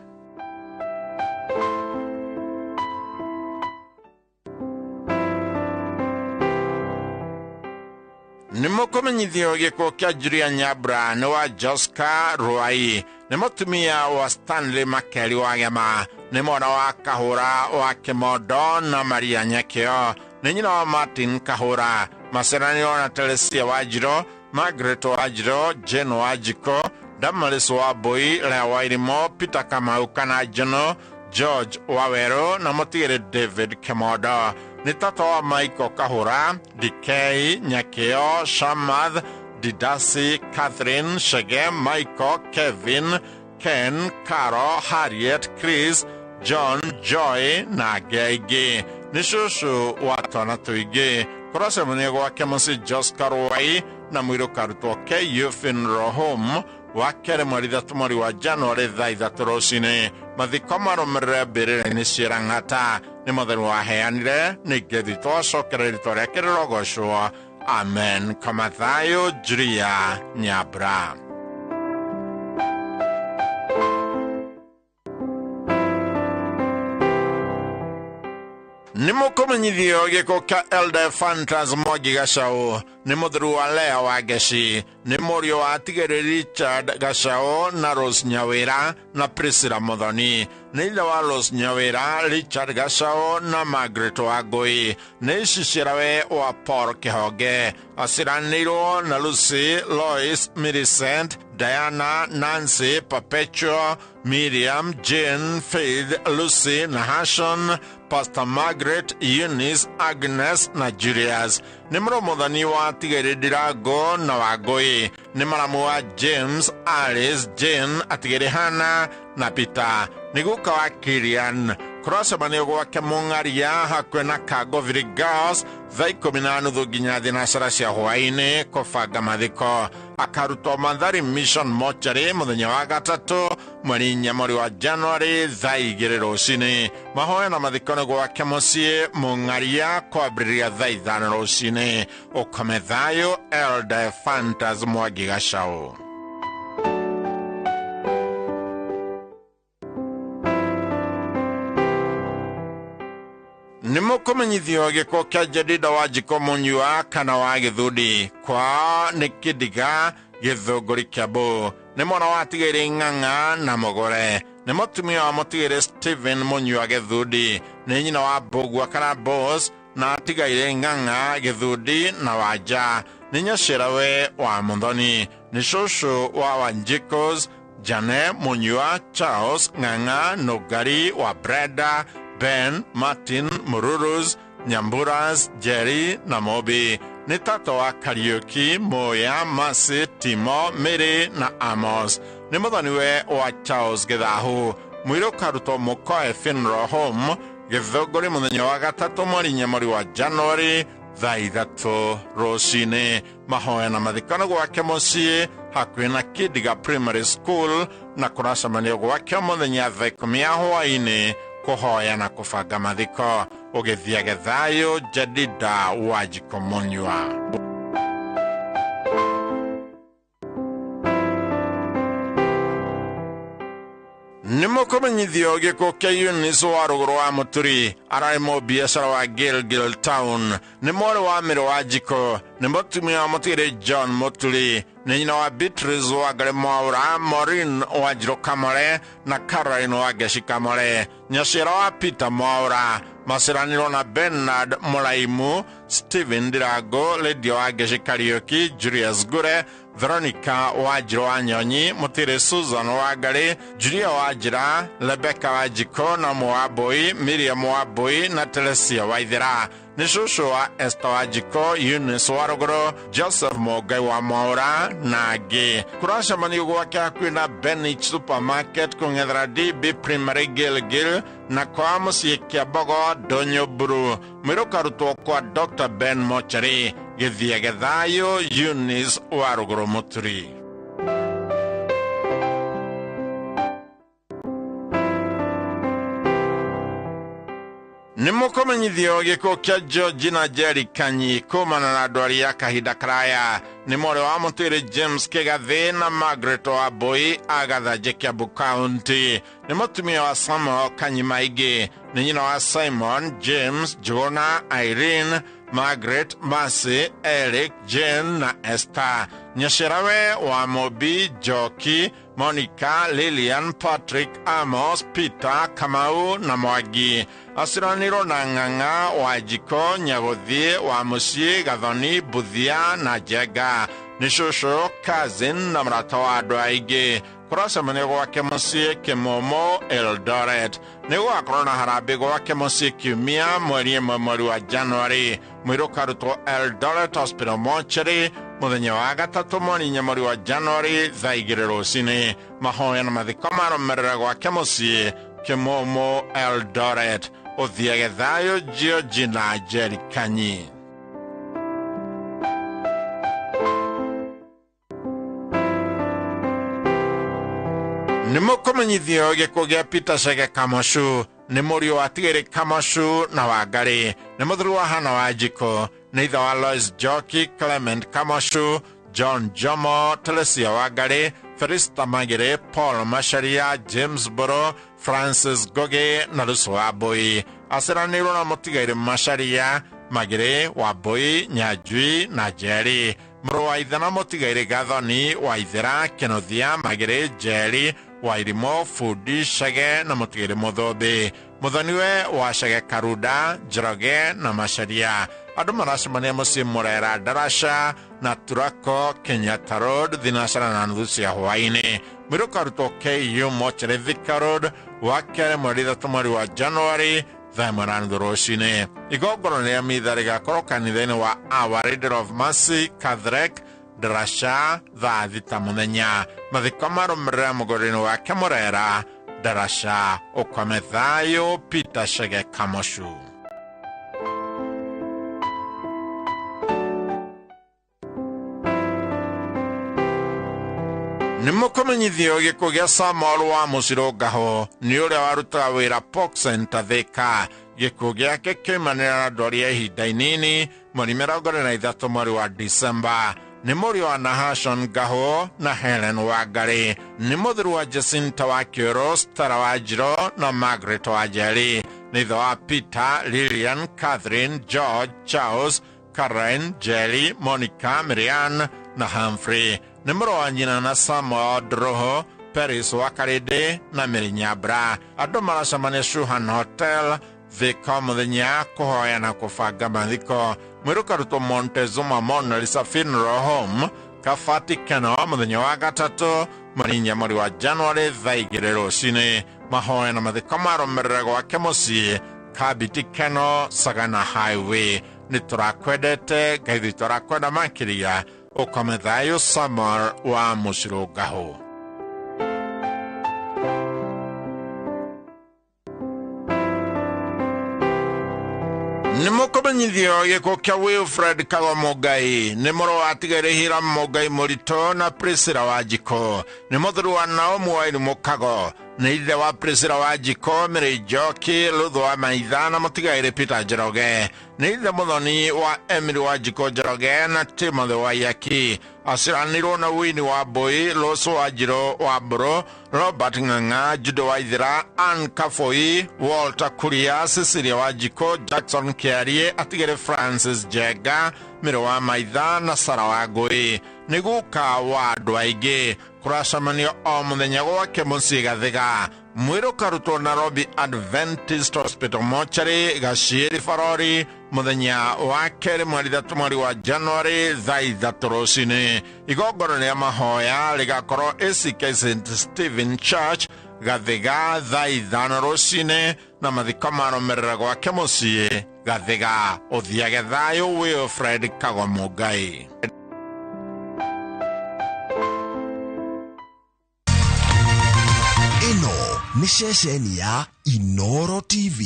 Nimukumenyithio giko kia Julia Nyabra ni wa Joska Ruai. Ni mutumia wa Stanley Makeli wa Gema. Ni mwana wa Kahura wa Kimodo na Maria Nyakio. Ni nyina wa Martin Kahura. Maserani na Telesia Wajiro, Margaret Wajiro, Jane Wajiko, Damaris Waboi, Lea Wairimo, Peter Kamau Kanajano, George Wawero na Motigere David Kemodo. Ni tata wa Michael Kahura, Dikei, Nyakeo, Shamath, Didasi, Catherine, Shege, Michael, Kevin, Ken, Caro, Harriet, Chris, John, Joy na Gege. Ni shushu watona tuige. Kurasa mwenye wake msi Joska Ruai na mwiro karuto ke Yufin Rohom wakere mwari datumori wa Januari thaithatu rocine mathiko marumĩrĩre mbĩrĩra-inĩ ciĩrang'ata nĩ mũthenya waheanire nĩ ngeithi twacokera rĩtwa rĩake rĩrogocwo amen. Kama thayo Julia Nyabra. Nimukumenyithio giko kia Elder Fantas Mwangi Gacau ni muthuru wa Lea wa Geci ni murio wa Tigere Richard Gacau na Rose Nyawira na Priscilla Muthoni ni ithe wa Rose Nyawira, Richard Gacau na Margaret Wangui ni iciciarawe wa Paul Kihonge aciranĩirwo na Lucy, Lois, Millicent, Diana, Nancy, Perpetua, Miriam, Jane, Faith, Lucy na Hashon, Pastor Margaret, Eunice, Agnes na Julius. Ni Muthoni wa Tigere Dirago na Wangui. Ni maramu wa James, Alice, Jane, Atigere Hannah na Peter. Ni guka wa Kirian. Kuracemania gwake Mungaria hakuhĩ na Kagoviri Girls thaa 10:30 nginya thinacara cia hwaĩ-inĩ kũbanga mathiko. Akarutwo Mathari Mission Mortuary mũthenya wa gatatũ mweri 4 mweri wa Januari thaa 2 rũcinĩ. Mahoya na mathiko nĩ gwake mũciĩ Mungaria kwambĩrĩria thaa 5 rũcinĩ. Ũkome thayũ Elder Fantas Mwangi Gacau. Nimukumenyithio giko kia Jedida Wajiko Munyua kana wa Githudi kwa ni Kidiga Githunguri Kiambu. Ni mwana wa Tigere Ng'ang'a na Mogore. Ni mutumia wa Mutigere Stephen Munyua Githudi. Ni nyina wa Bogwa kana Boss na Tigere Ng'ang'a Githudi na Waja. Ni nyacirawe wa Muthoni. Ni shushu wa Wanjikos, Jane Munyua, Charles Ng'ang'a Nugari wa Breda, Ben, Martin, Mururus, Nyamburas, Jerry na Mobi. Ni tata wa Kariuki, Moya, Masi, Timo, Mary na Amos. Ni muthoniwe wa Charles Githahu. Mwiro karuto Mukoe Funeral Home Githunguri mũthenya wa gatatũ mweri 4 mweri wa Januari thaa 3 rũcinĩ. Mahoya na mathiko gwake mũciĩ hakuhĩ na Kidiga Primary School na kũracemania gwake mũthenya thaa 10 hwaĩ-inĩ kuhoya na kũbanga mathiko. Ũgĩthiage thayũ Jedida Wajiko Munyua. Nimukumenyithio giko kia Eunice wa rũgũrũ wa Mũturi ararĩ mũbiacara wa Gilgil Town. Ni mwarĩ wa Mĩrũ Wanjiko. Ni mũtumia wa Mũtigire John Mũturi. Ni nyina wa Beatrice wa Ngari Mwaura, Maureen wa Njirũ Kamore na Caroline wa Geci Kamore. Nyaciara wa Peter Mwaura. Maciranĩrwo na Bernard Mũraimu, Stephen Ndirango, Lydia wa Geci Kariuki, Julius Gure, Veronica wa Njirũ wa Nyonyi, Mũtigire Susan wa Ngari, Julia wa Njĩra, Rebecca wa Njiko na Mwambui, Miriam wa Mbui na Teresia wa Ithera. Ni shushu wa Esther wa Njiko, Eunice wa rũgũrũ, Joseph Mũngai wa Mwaura na angĩ. Kũracemania gwake hakuhĩ na Benich Supermarket kũng'ethera DB Primary Gilgil na kwa mũciĩ Kĩambogo Ndonyo Buru. Mwĩrũ karutwo kwa Dr. Ben Mochari. Gĩthiage thayũ Eunice wa rũgũrũ Mũturi. nimukomenyithio giko kia George na Jerry Kanyi kumana na ndwari ya kahinda karaya ni more wa mutiri James Kigathi na Margaret Wambui agathaje Kiambu County ni mutumia wa Samuel Kanyi Maige ni nyina wa Simon James Jona Irene Margaret Mercy Eric Jane na Esther Nyasherawe wa Mobi Joki Monica Lillian Patrick Amos Peter Kamau na Mwagi asiraniro na Ng'ang'a Wajiko Nyagothie wa Musie Gathoni Buthia na Jega ni shosho cousin na mrata wa andũ aingĩ kũracemania gwake mũciĩ Kĩmomo Eldoret nĩguo akorwo na harambĩ gwake mũciĩ kiumia mweri ĩmwe mweri wa January mwĩrũ karutwo Eldoret Hospital Mortuary mũthenya wa gatatũ mweri mweri wa January thaa 2 rũcinĩ mahoya na mathiko marũmĩrĩra gwake mũciĩ Kĩmomo Eldoret ũthiage thayũ George na Jerry Kanyi. Nimukomenyithio gĩkuũ gĩa Peter Chege Kamoshu nĩ mũriũ wa Tigĩrĩ Kamoshu na Wangari nĩ mũthuri wa Hana Wanjikũ nĩ ithe wa Lois Joki Clement Kamoshu John Jomo Telesia Wangari Felista Magere Paul Masharia James Boro Francis Goge na Lusu Wambui asiranĩirwo na mũtigairĩ Masharia Magere Wambui Nyajui na Jerry mũrũ wa ithe na mũtigairĩ Gathoni Waithera Kenothia Magere Jerry Wairimo Fudi Chege na mũtigairĩ Mũthũmbĩ mũthoniwe wa Chege Karuda Njoroge na Masharia andũ maracemania mũciĩ Murera Darasha na Turako Kenyatta Road thinacara na nuthu cia hwainĩ mwĩrũ karutwo KU Mortuary Thika Road wa kerĩ mweri 3 mweri wa January thaa 1 rũcinĩ igongona rĩa mitha rĩgakorwo kanitha-inĩ wa Our Lady of Mercy Catholic Darasha thaa 6 mũthenya mathiko marũmĩrĩra mũgũrĩ-inĩ wake Murera Darasha ũkome thayũ Peter Chege Kamoshu. Nimukomenyithio gĩkuũ gĩa Samuel wa Mũcirũngaho nĩ ũrĩa warutaga wĩra Pork Center Thika gĩkuũ gĩake kĩumanĩra na ndwari ya ihinda inini mweri 23 mweri wa December nĩ mũriũ wa Nahashon Ngaho na Helen Wangari nĩ mũthuri wa Jacinta wa Kĩoro Stella Wanjiro na Margaret Wanjeri nĩ ithe wa Peter Lillian Catherine George Charles Karen Jerry Monica Marianne na Humphrey nĩ mũrũ wa nyina na Samuel Droho Paris Wakarede na Mary Nyambra andũ maracemania Shuhan Hotel Thika mũthenya kũhoya na kũbanga mathiko mwĩrũ karutwo Montezuma Mona Lisa Funeral Home Kafati Keno mũthenya wa gatatũ mweri wa January thaa 2 rũcinĩ mahoya na mathiko marũmĩrĩra gwake mũciĩ Kabiti Keno Sagana Highway nĩ tũrakwendete Ngai tũrakwenda makĩria ũkome thayũ Samuel wa Mũcirũngaho. Nimukomenyithio gĩkuũ kĩa Wilfred Kago Mũngai nĩ mũrũ wa Tigĩrĩ Hiram Mũngai Mũritũ na Priscilla Wanjikũ nĩ mũthuri wa Naomi Wairimu Kago nĩ ithe wa Priscilla Wanjikũ Mary Njoki Luthu wa Maitha na mũtigairĩ Peter Njoroge nĩ ithe mũthoni wa Emily Wanjikũ Njoroge na Timothy Waiyaki asiranĩirwo na Winnie Wambui Lusu Wanjirũ Wambũrũ Robert Ng'ang'a Jude Waithera Ann Kafoi Walter Kuria Cecilia Wanjikũ Jackson Kĩarie atigĩrĩ Francis Jega Mĩrũ wa Maitha na Sarah Wangui nĩ guka wa andũ aingĩ kũracemanio o mũthenya gwake mũciĩ Gathiga mwĩrũ karutwo Nairobi Adventist Hospital Mortuary Gaciĩri Barori mũthenya wa kerĩ mweri 3 mweri wa January thaa 3 rũcinĩ igongona rĩa mahoya rĩgakorwo ACK St Stephen Church Gathiga thaa 5 rũcinĩ na mathiko marũmĩrĩra gwake mũciĩ Gathiga ũthiage thayũ Wilfred Kago Mũngai. Ĩno nĩ ceceni ya Inooro TV.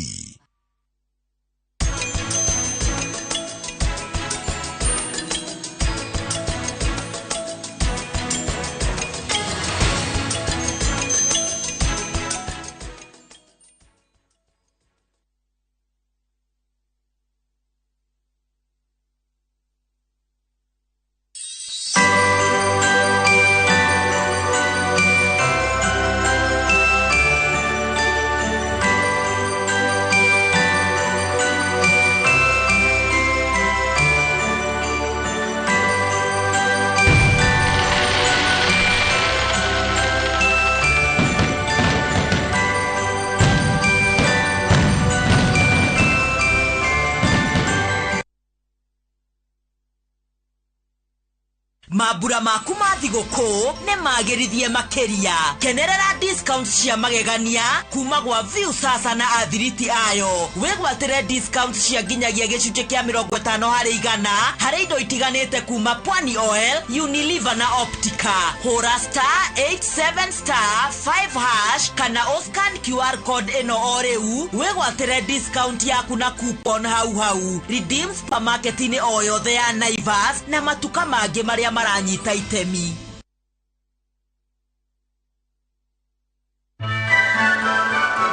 mambura maku ma thigũkũ nĩ magĩrithie makĩria. Kenerera discounts cia magegania kuma gwa View Sasa na athiriti ayo. Wĩgwatĩre discounts cia nginyagia gĩcunjĩ kĩa 50% harĩ indo itiganĩte kuma Pwani Oil, Unilever na Optica. Hũra *87*5# kana oscan QR code ĩno o rĩu wĩgwatĩre discount yaku na coupon hau. Redeem supermarket-inĩ o yothe ya Naivas na matuka mangĩ marĩa maranyita itemi.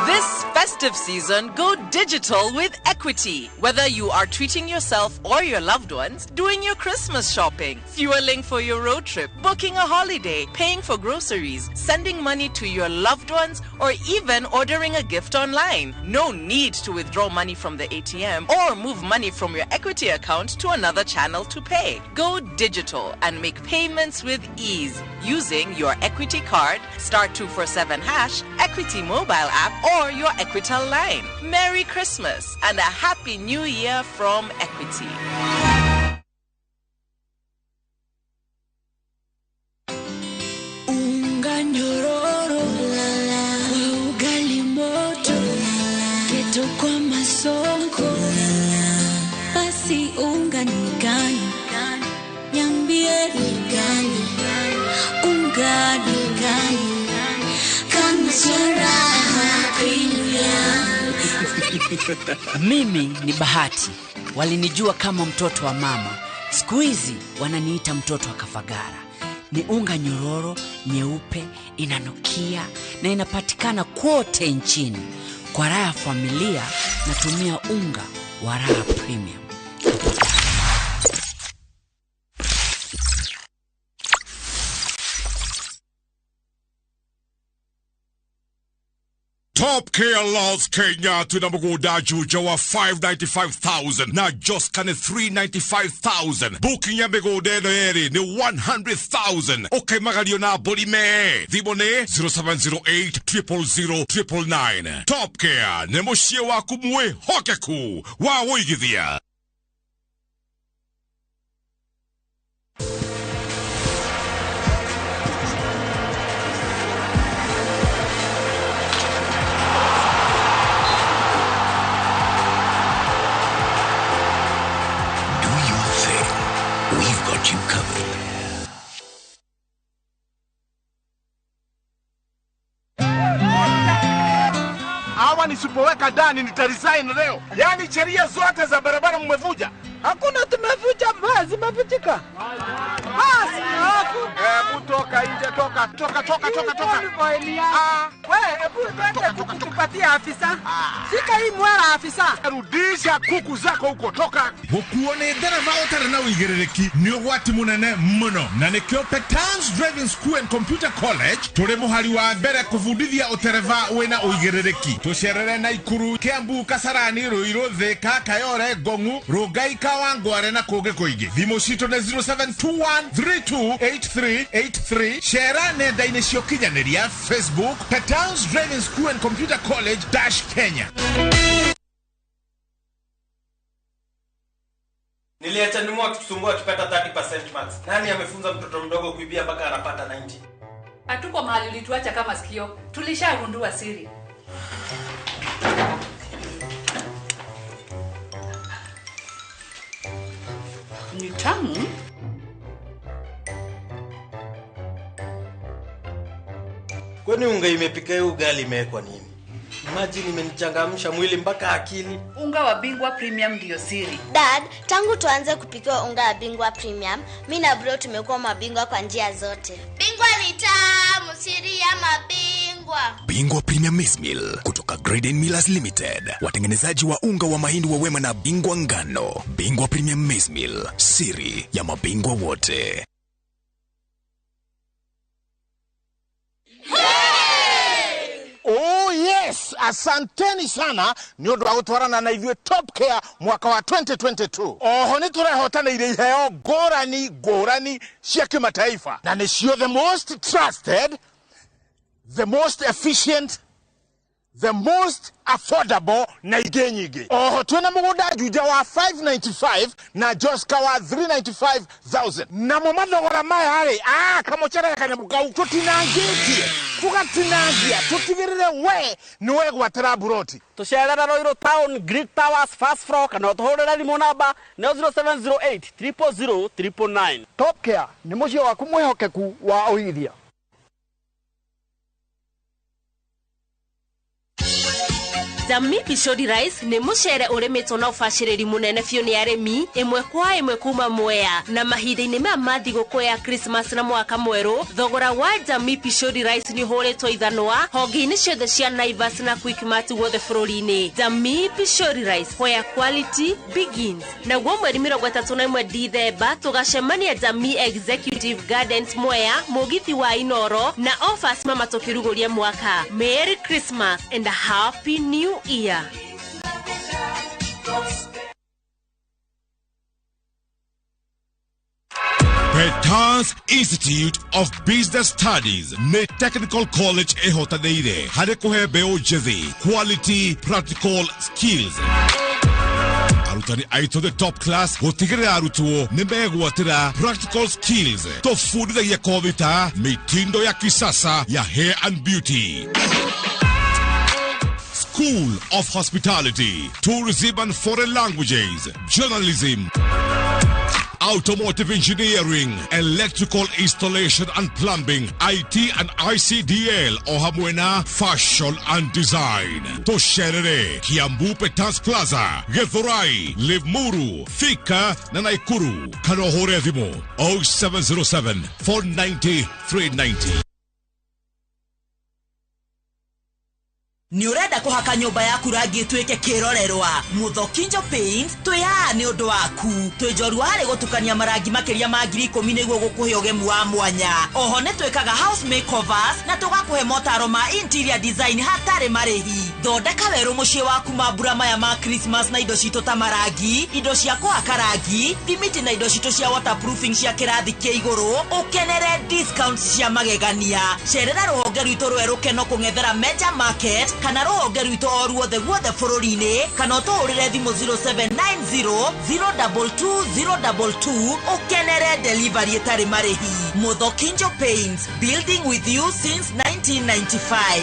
This festive season, go digital with Equity. Whether you are treating yourself or your loved ones, doing your Christmas shopping, fueling for your road trip, booking a holiday, paying for groceries, sending money to your loved ones, or even ordering a gift online. No need to withdraw money from the ATM or move money from your Equity account to another channel to pay. Go digital and make payments with ease using your Equity card, *247#, Equity mobile app, or your Equitel line. Merry Christmas and a Happy New Year from Equity. Unga nyororo kwa ugali moto keto kwa masoko basi unga ni gani niambie ni gani unga ni gani kama sharaha Mimi ni Bahati. Walinijua kama mtoto wa mama. Siku hizi wananiita mtoto wa Kafagara. Ni unga nyororo, nyeupe, inanukia na inapatikana kote nchini. Kwa raha ya familia natumia unga wa Raha Premium. Top Care Laws Kenya tunamuguda juja wa 595,000 na Joskane 395,000. Booking ya miguda eno eri ni 100,000. Okay, magalio na bolime. Dhibone 0708 Top Care ne moshie wa kumwe hokeku wa woigithia. You covered. Hawa nisipoweka ndani nitaresign leo. Yaani sheria zote za barabara mmevuja. Hakuna tumevuja, basi mavujika. Basi hapo. Hebu toka nje, toka. Wewe hebu twende kukupatia afisa. Shika hii mwera afisa. Rudisha kuku zako huko, toka. Gukuone dereva utare na uigerereki ni ogwati munene muno na nikyo Petans Driving School and Computer College turi muhari wa mbere kuvundithia utereva wena uigerereki. Tusherere na Ikuru, Kiambu, Kasarani, Ruiru, Thika, Kayore, Gongu, Rugai, Kawangware na Koge Koige. Thimo cito ne 0721328383. Share nenda inesio kinyaneria Facebook Petans Driving School and Computer College -Kenya. Niliacha nimu akisumbua akipata 30% marks. Nani amefunza mtoto mdogo kuibia mpaka anapata 90? Hatuko mahali ulituacha kama sikio. Tulishagundua siri. Ni tamu. Kwani unga imepika ugali imewekwa nini? Imagine imenichangamsha mwili mpaka akili. Unga wa Bingwa Premium ndio siri. Dad, tangu tuanze kupika unga wa Bingwa Premium, mimi na bro tumekuwa mabingwa kwa njia zote. Bingwa ni tamu, siri ya mabingwa. Bingwa Premium Maize Meal kutoka Graden Millers Limited. Watengenezaji wa unga wa mahindi wa Wema na Bingwa ngano. Bingwa Premium Maize Meal, siri ya mabingwa wote. Oh yes, asanteni sana niondo wa gutwarana na ithuĩ Top Care mwaka wa 2022. Oho ni turehotana ile iheo ngũrani cia kimataifa na nĩcio the most trusted, the most efficient, the most affordable na igenyige. Twena mugunda juja wa 595 na Joska wa 395,000. Na momando gora mai hari kamochera kanyamukau tutinangiki. Tugatinangia tutigirire we niwe gwatara buroti. Tusherera Roiro Town Greek Towers first floor kana tuhorera limu namba 0708 000 999. Top Care ni mucio waku mwihokeku wa uigithia. Jamii Pishori Rice ni mucere uremetwo na ufashiriri munene fiu ni aremi imwe kwa imwe kuma Mwea na mahinda-ini ma mathigũkũ ya Christmas na mwaka mweru. Thogora wa Jamii Pishori Rice ni huritwo ithanwa honge-ini ciothe cia Naivas na Quickmart guothe bũrũri-inĩ. Jamii Pishori Rice, where quality begins. Na guo mweri 31 Dithemba tugacemania Jamii Executive Gardens Mwea mugithi wa Inoro na offers mama tukiruguria mwaka. Merry Christmas and a Happy New Year. Petans Institute of Business Studies ne Technical College ehotadeire hare kuhe beo jezi quality practical skills. Arutani aito the top class gotigire arutuo nimegwatira practical skills tofundithagia kovita mitindo ya kisasa ya hair and beauty. School of Hospitality, Tourism and Foreign Languages, Journalism, Automotive Engineering, Electrical Installation and Plumbing, IT and ICDL, Ohamwena, Fashion and Design. Tosherere, Kiambu Petans Plaza, Gethorai, Livmuru, Thika, Nanaikuru, Kanohorevimo, 0707 490 390. Ni urenda kuhaka nyumba yaku rangi twike kirorerwa Muthokinjo Paint tuya ni undu waku twijorwa hari gutukania marangi makiria ma 10,000 niguo gukuhe ugemu wa mwanya. Oho ne twikaga house makeovers na tugakuhe motaro ma interior design hatari marehi. Thondeka weru mucii waku mambura maya ma Christmas na indo citu ta marangi, indo cia kuhaka rangi, thimiti na indo citu cia waterproofing cia kirathi kia iguru. Ukenere discounts cia magegania. Cerera ruhonge rwitu rweru Keno kung'ethera Major Market kana ruhonge rwitu oruothe guothe bũrũri-inĩ kana ũtũhũrĩre thimũ 0790 022 022 ukenere delivery ĩtarĩ marĩhi. Muthokinjo Paints, building with you since 1995.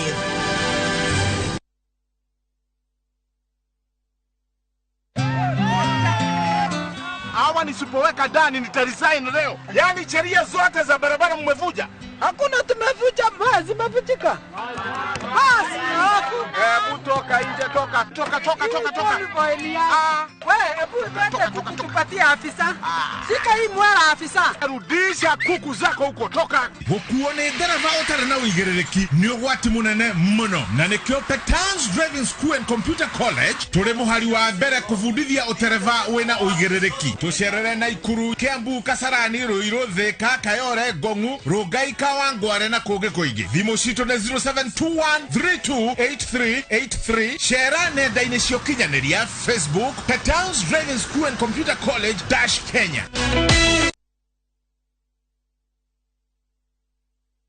Hawa nisipoweka ndani nitaresign leo. Yaani sheria zote za barabara mmevuja. Hakuna tumevuja, mazi mavujika. Basi, hebu toka nje, toka. Hebu tupatie afisa. Sika hii mwera afisa. Rudisha kuku zako huko, toka. Hukuone dereva utare na uigerereki ni ugwati munene muno. Na nikio Petans Driving School and Computer College turi muhari wa mbere kuvundithia utereva wena uigerereki. Tucerere Naikuru, Kiambu, Kasarani, Ruiru, Thika, Kayore, Gongu, Rugai, Kawangware na kuge kuingi. Thimo cito ne 0721328383. Share nenda-inĩ cia ũkinyanĩria Facebook Petans Driving School and Computer College Kenya.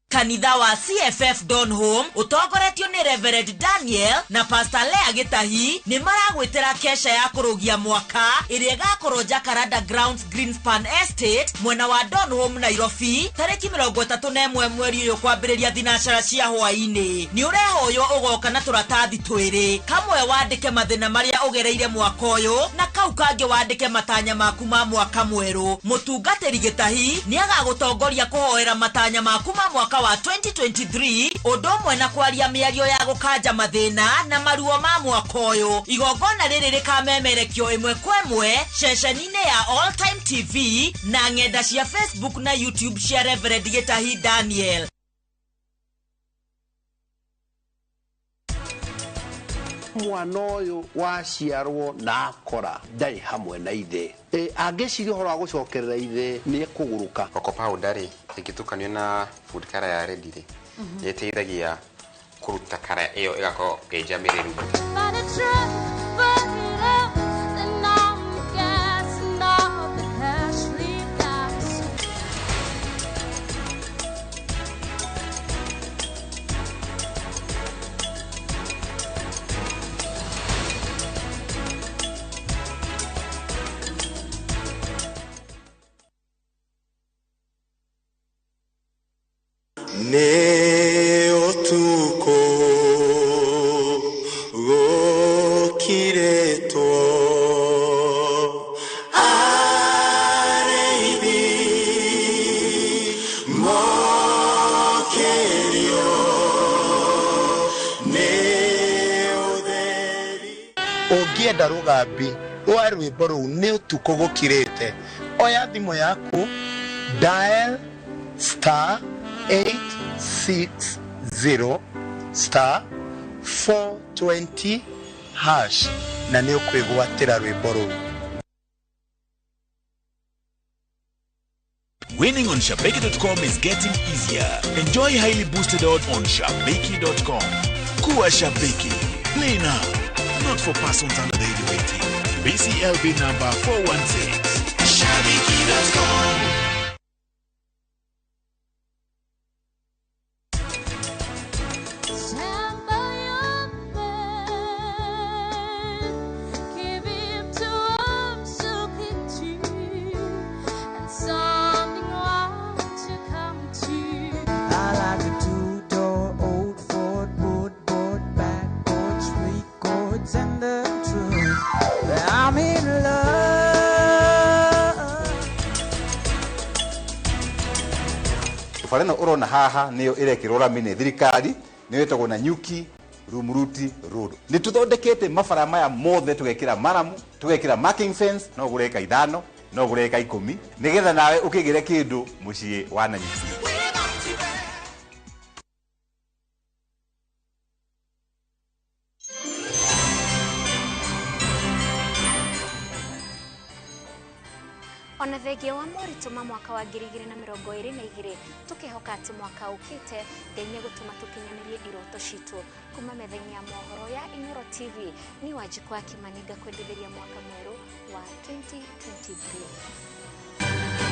Kanitha wa CFF Donholm utongoretio ni Reverend Daniel na Pastor Lea Gitahi ni maragwitira kesha ya kurugia mwaka iria gakorwo Jacaranda Grounds Greenspan Estate mwena wa Donholm Nairobi tariki 31 mweri uyu kwambiriria thinashara cia hwaini. Ni urehoyo ugoka na turatathi twiri, kamwe wandike mathina maria ugereire mwaka uyu na kau kangi wandike matanya maku ma mwaka mweru. Mutungatiri Gitahi ni agagutongoria kuhoera matanya maku ma mwaka wa 2023 udomwe na kwaria miario ya gukanja mathina na maruo ma mwaka uyu. Igongona riri rikamemerekio imwe kwemwe ceceni-ini ya All Time TV na ng'enda cia Facebook na YouTube cia Reverend Gitahi Daniel. Mwana uyu waciarwo na akora ndari hamwe na ithe angĩciria ũhoro wa gũcokerera ithe nĩ ekũgũrũka. Cocoa powder ĩgĩtukanio na food color ya red rĩ ĩteithagia kũruta color ĩyo ĩgakorwo ĩnjamĩrĩru. ne otuko gokireto areibi mokerio ne otheri ungienda rugambi rwa rwimbo ruu ni utuko gukirite oya thimu yaku dial star 860 star 420 hash na ni ukwigwatira rwimbo ruu. Winning on Shabeki.com is getting easier. Enjoy highly boosted odds on Shabeki.com. Kuwa Shabeki. Play now. Not for persons under the age of 18. BCLB number 416. Shabeki.com. Farena urona haha niyo irekirora mine thirikari niyo etagwo na nyuki Rumuruti Road. Ni tuthondekete mabara maya mothe tugekira maramu, tugekira marking fence, no gureka 5, no gureka 10, nigetha nawe ukigire kindu mucii wa Nanyuki. Ona thegio wa morituma mwaka wa 2022 tukihoka ati mwaka ukite Ngai gutuma tukinyanirie iroto citu kuma methaini ya mohoro ya Inoro TV ni Wanjikũ wa Kimaniga kwendithĩria mwaka mweru wa 2023.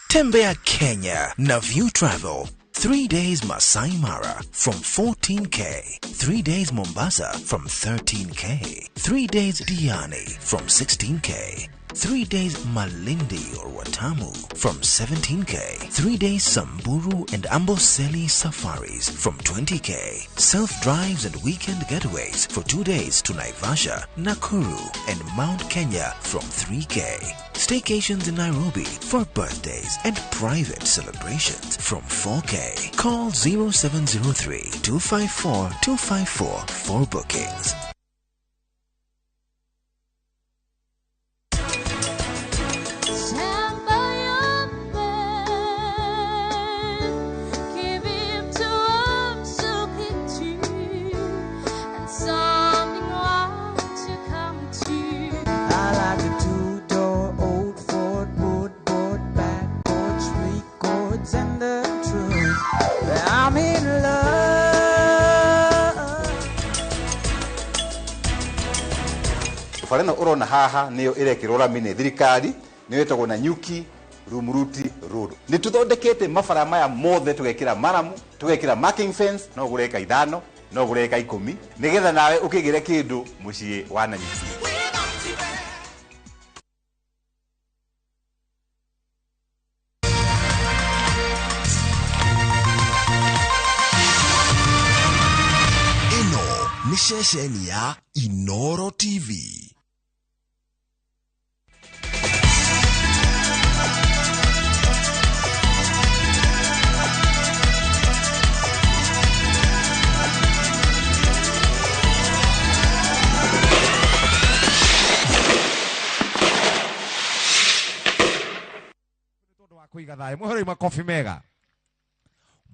Tembea Kenya na View Travel. 3 days Masai Mara from 14K. 3 days Mombasa from 13K. 3 days Diani from 16K. 3 days Malindi or Watamu from 17K. 3 days Samburu and Amboseli safaris from 20K. Self-drives and weekend getaways for 2 days to Naivasha, Nakuru and Mount Kenya from 3K. Staycations in Nairobi for birthdays and private celebrations from 4K. Call 0703-254-254 for bookings. Farena urona haha niyo irekirora mine thirikari niyo etagwo na nyuki Rumuruti Road. Ni tuthondekete mabara maya mothe tugekira maramu, tugekira marking fence, no gureka 5, no gureka 10, nigetha nawe ukigire kindu mucii wa Nanyuki. Ino ni shesheni ya Inoro TV. Kuiga thai muhoro makofi mega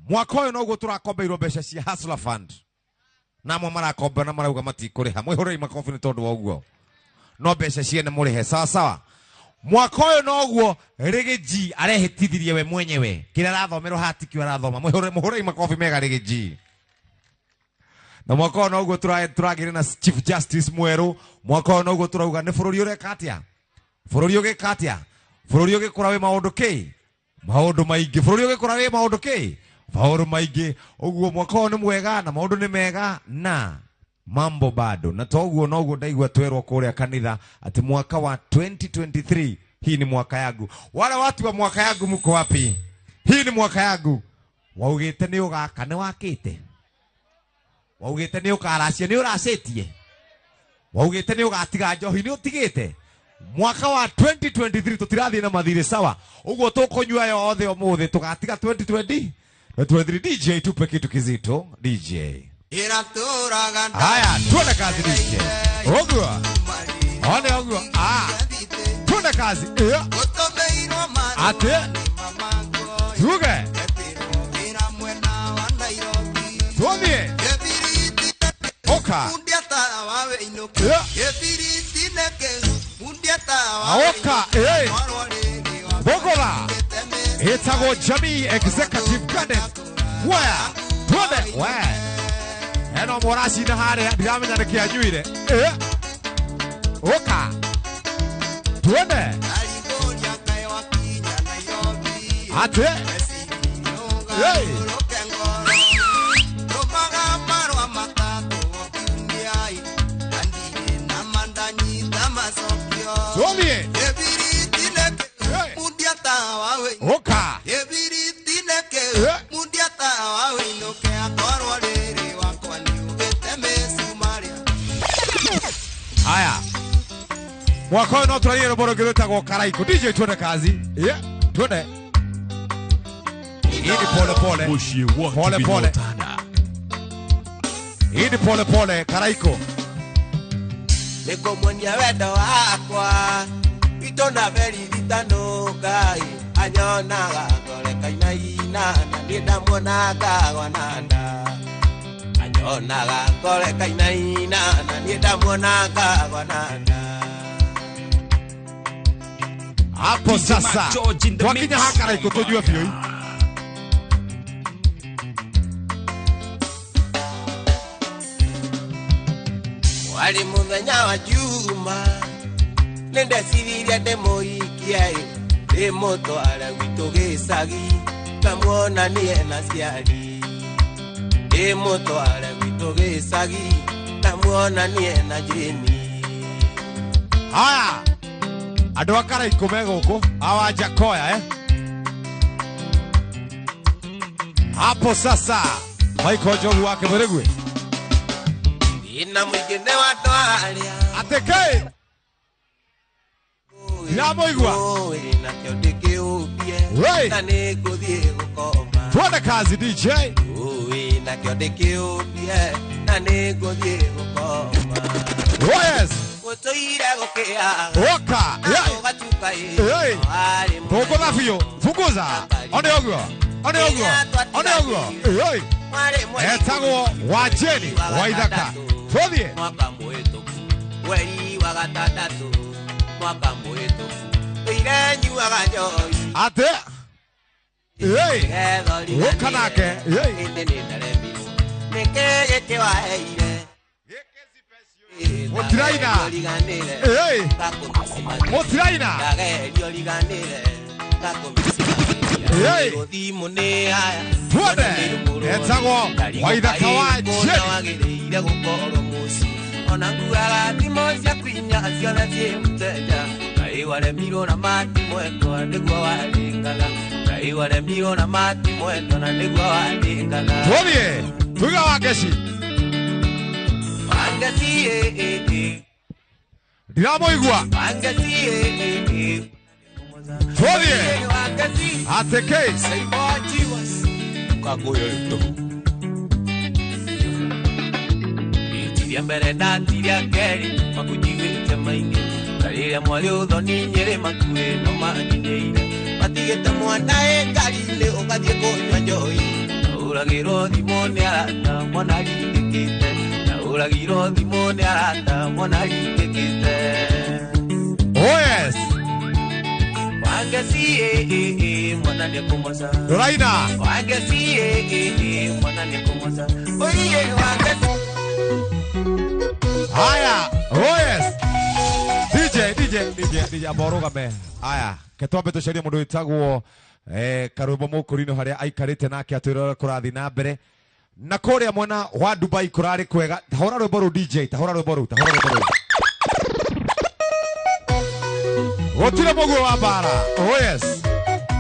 mwaka uyu noguo turakombeirwo mbeca cia Hustler Fund namwe marakomba na marauga matikuriha muhoro makofi ni tondu wa uguo no mbeca ciene murihe sawa sawa mwaka uyu noguo Rigiji arehitithirie we mwenyewe kira rathomerwo hatikio arathoma muhoro makofi mega Rigiji na mwaka uyu noguo turagire na Chief Justice mweru mwaka uyu noguo turauga ni bururi ureka atia bururi ugika atia bururi ugikura we maundu ki maundu maingi bururi ugikura we maundu ki maundu maingi uguo mwaka uyu ni mwega na maundu ni mega na mambo bado. Na toguo noguo ndaigua twerwo kuria kanitha ati mwaka wa 2023 hii ni mwaka yangu. Wale watu wa mwaka yangu mko wapi? Hii ni mwaka yangu. Waugite ni ugaka ni wakite. Waugite ni ukaracia ni uracetie. Waugite ni ugatiga njohi ni utigite. Mwaka wa 2023 tutirathie na mathire sawa. Uguo tukonyua yothe umuthi tugatiga 2020. 23 DJ tupe kitu kizito DJ. Haya, tuone kazi DJ. Ogua. One ogua. Tuone kazi. Ate. Tuge. Tuomie. Oka. Oka. Bogola. Itago Jamii Executive Cadet. Where? Tuone. Where? Eno morasi na hare diramenya na kianyuire. Oka. Tuone. Ate. Hey. Tuomie. Oka. Haya. Mwaka no turaiye roboro gireta go karaiko DJ tuone kazi. Tuone. Hii pole pole. Pole pole. Hii pole pole karaiko. Niko mwenye wendo wakwa. Itona veri vitano kai. Anyona gakore kaina ina na nida mwana gwananda. Anyona gakore kaina ina na nida mwana gwananda. Hapo sasa. Wakinya hakara iko tujue vyo hii. Wali muthenya wa juma. Nende siriria demo ikiai. Emoto ala witogezagi kamuona nie na siari. Emoto ala witogezagi kamuona nie na jeni. Haya. Ado akara ikomego huko awaja koya Hapo sasa Michael Jogu wake mweregwe. Ina mwigene wa toalia Ateke. Yamo igwa. Na kyodeke ubie. Na nego die ukoma. Tuone kazi DJ. Na kyodeke ubie. Na nego die ukoma. Yes. Oka. Hey. Boko nafio. Funguza. One ogwa. One ogwa. One ogwa. Hey. Etago wajeni. Waidaka. Tuodie. Mwaka mwetu. Wei wagatatu. Mwaka mwetu. Irenyu wagajoi. Ate. Hey. Oka nake. Hey. Nekeye wa heire. Motiraina. Hey. Motiraina. Hey. Tuode. Etago waidaka wajeni. Onangura timoja kwinya asiona mteja. Wale miro na mati mwendo ndigwa walingala. Wale miro na mati mwendo na ndigwa walingala. Tuodie. Tuga wakeshi. Angasi Diramo igwa. Angasi Tuodie. Ateke. Kagoyo yuto. Tiria mbere na tiria keri. Makujiwite maingi. Karia mwali udhoni nyere makue no maginyeire. Matigete mwana karine ugathie kunywa njoi. Uragiro thimone arata mwana ringikite. Uragiro thimone arata mwana ringikite. Oh yes. Wangasi mwana ni kumoza. Doraina. Wangasi mwana ni kumoza. Oye wangasi. Haya. Oh yes. DJ aboroga me. Haya. Ketombe tusheria mundu witagwo karwimbo mukurino haria aikarite nake atwirora kurathi na mbere na kuria mwena wa Dubai kurari kwega. Tahora rwimbo ru DJ, tahora rwimbo ru. Gotire muguo wa bara. Oh yes.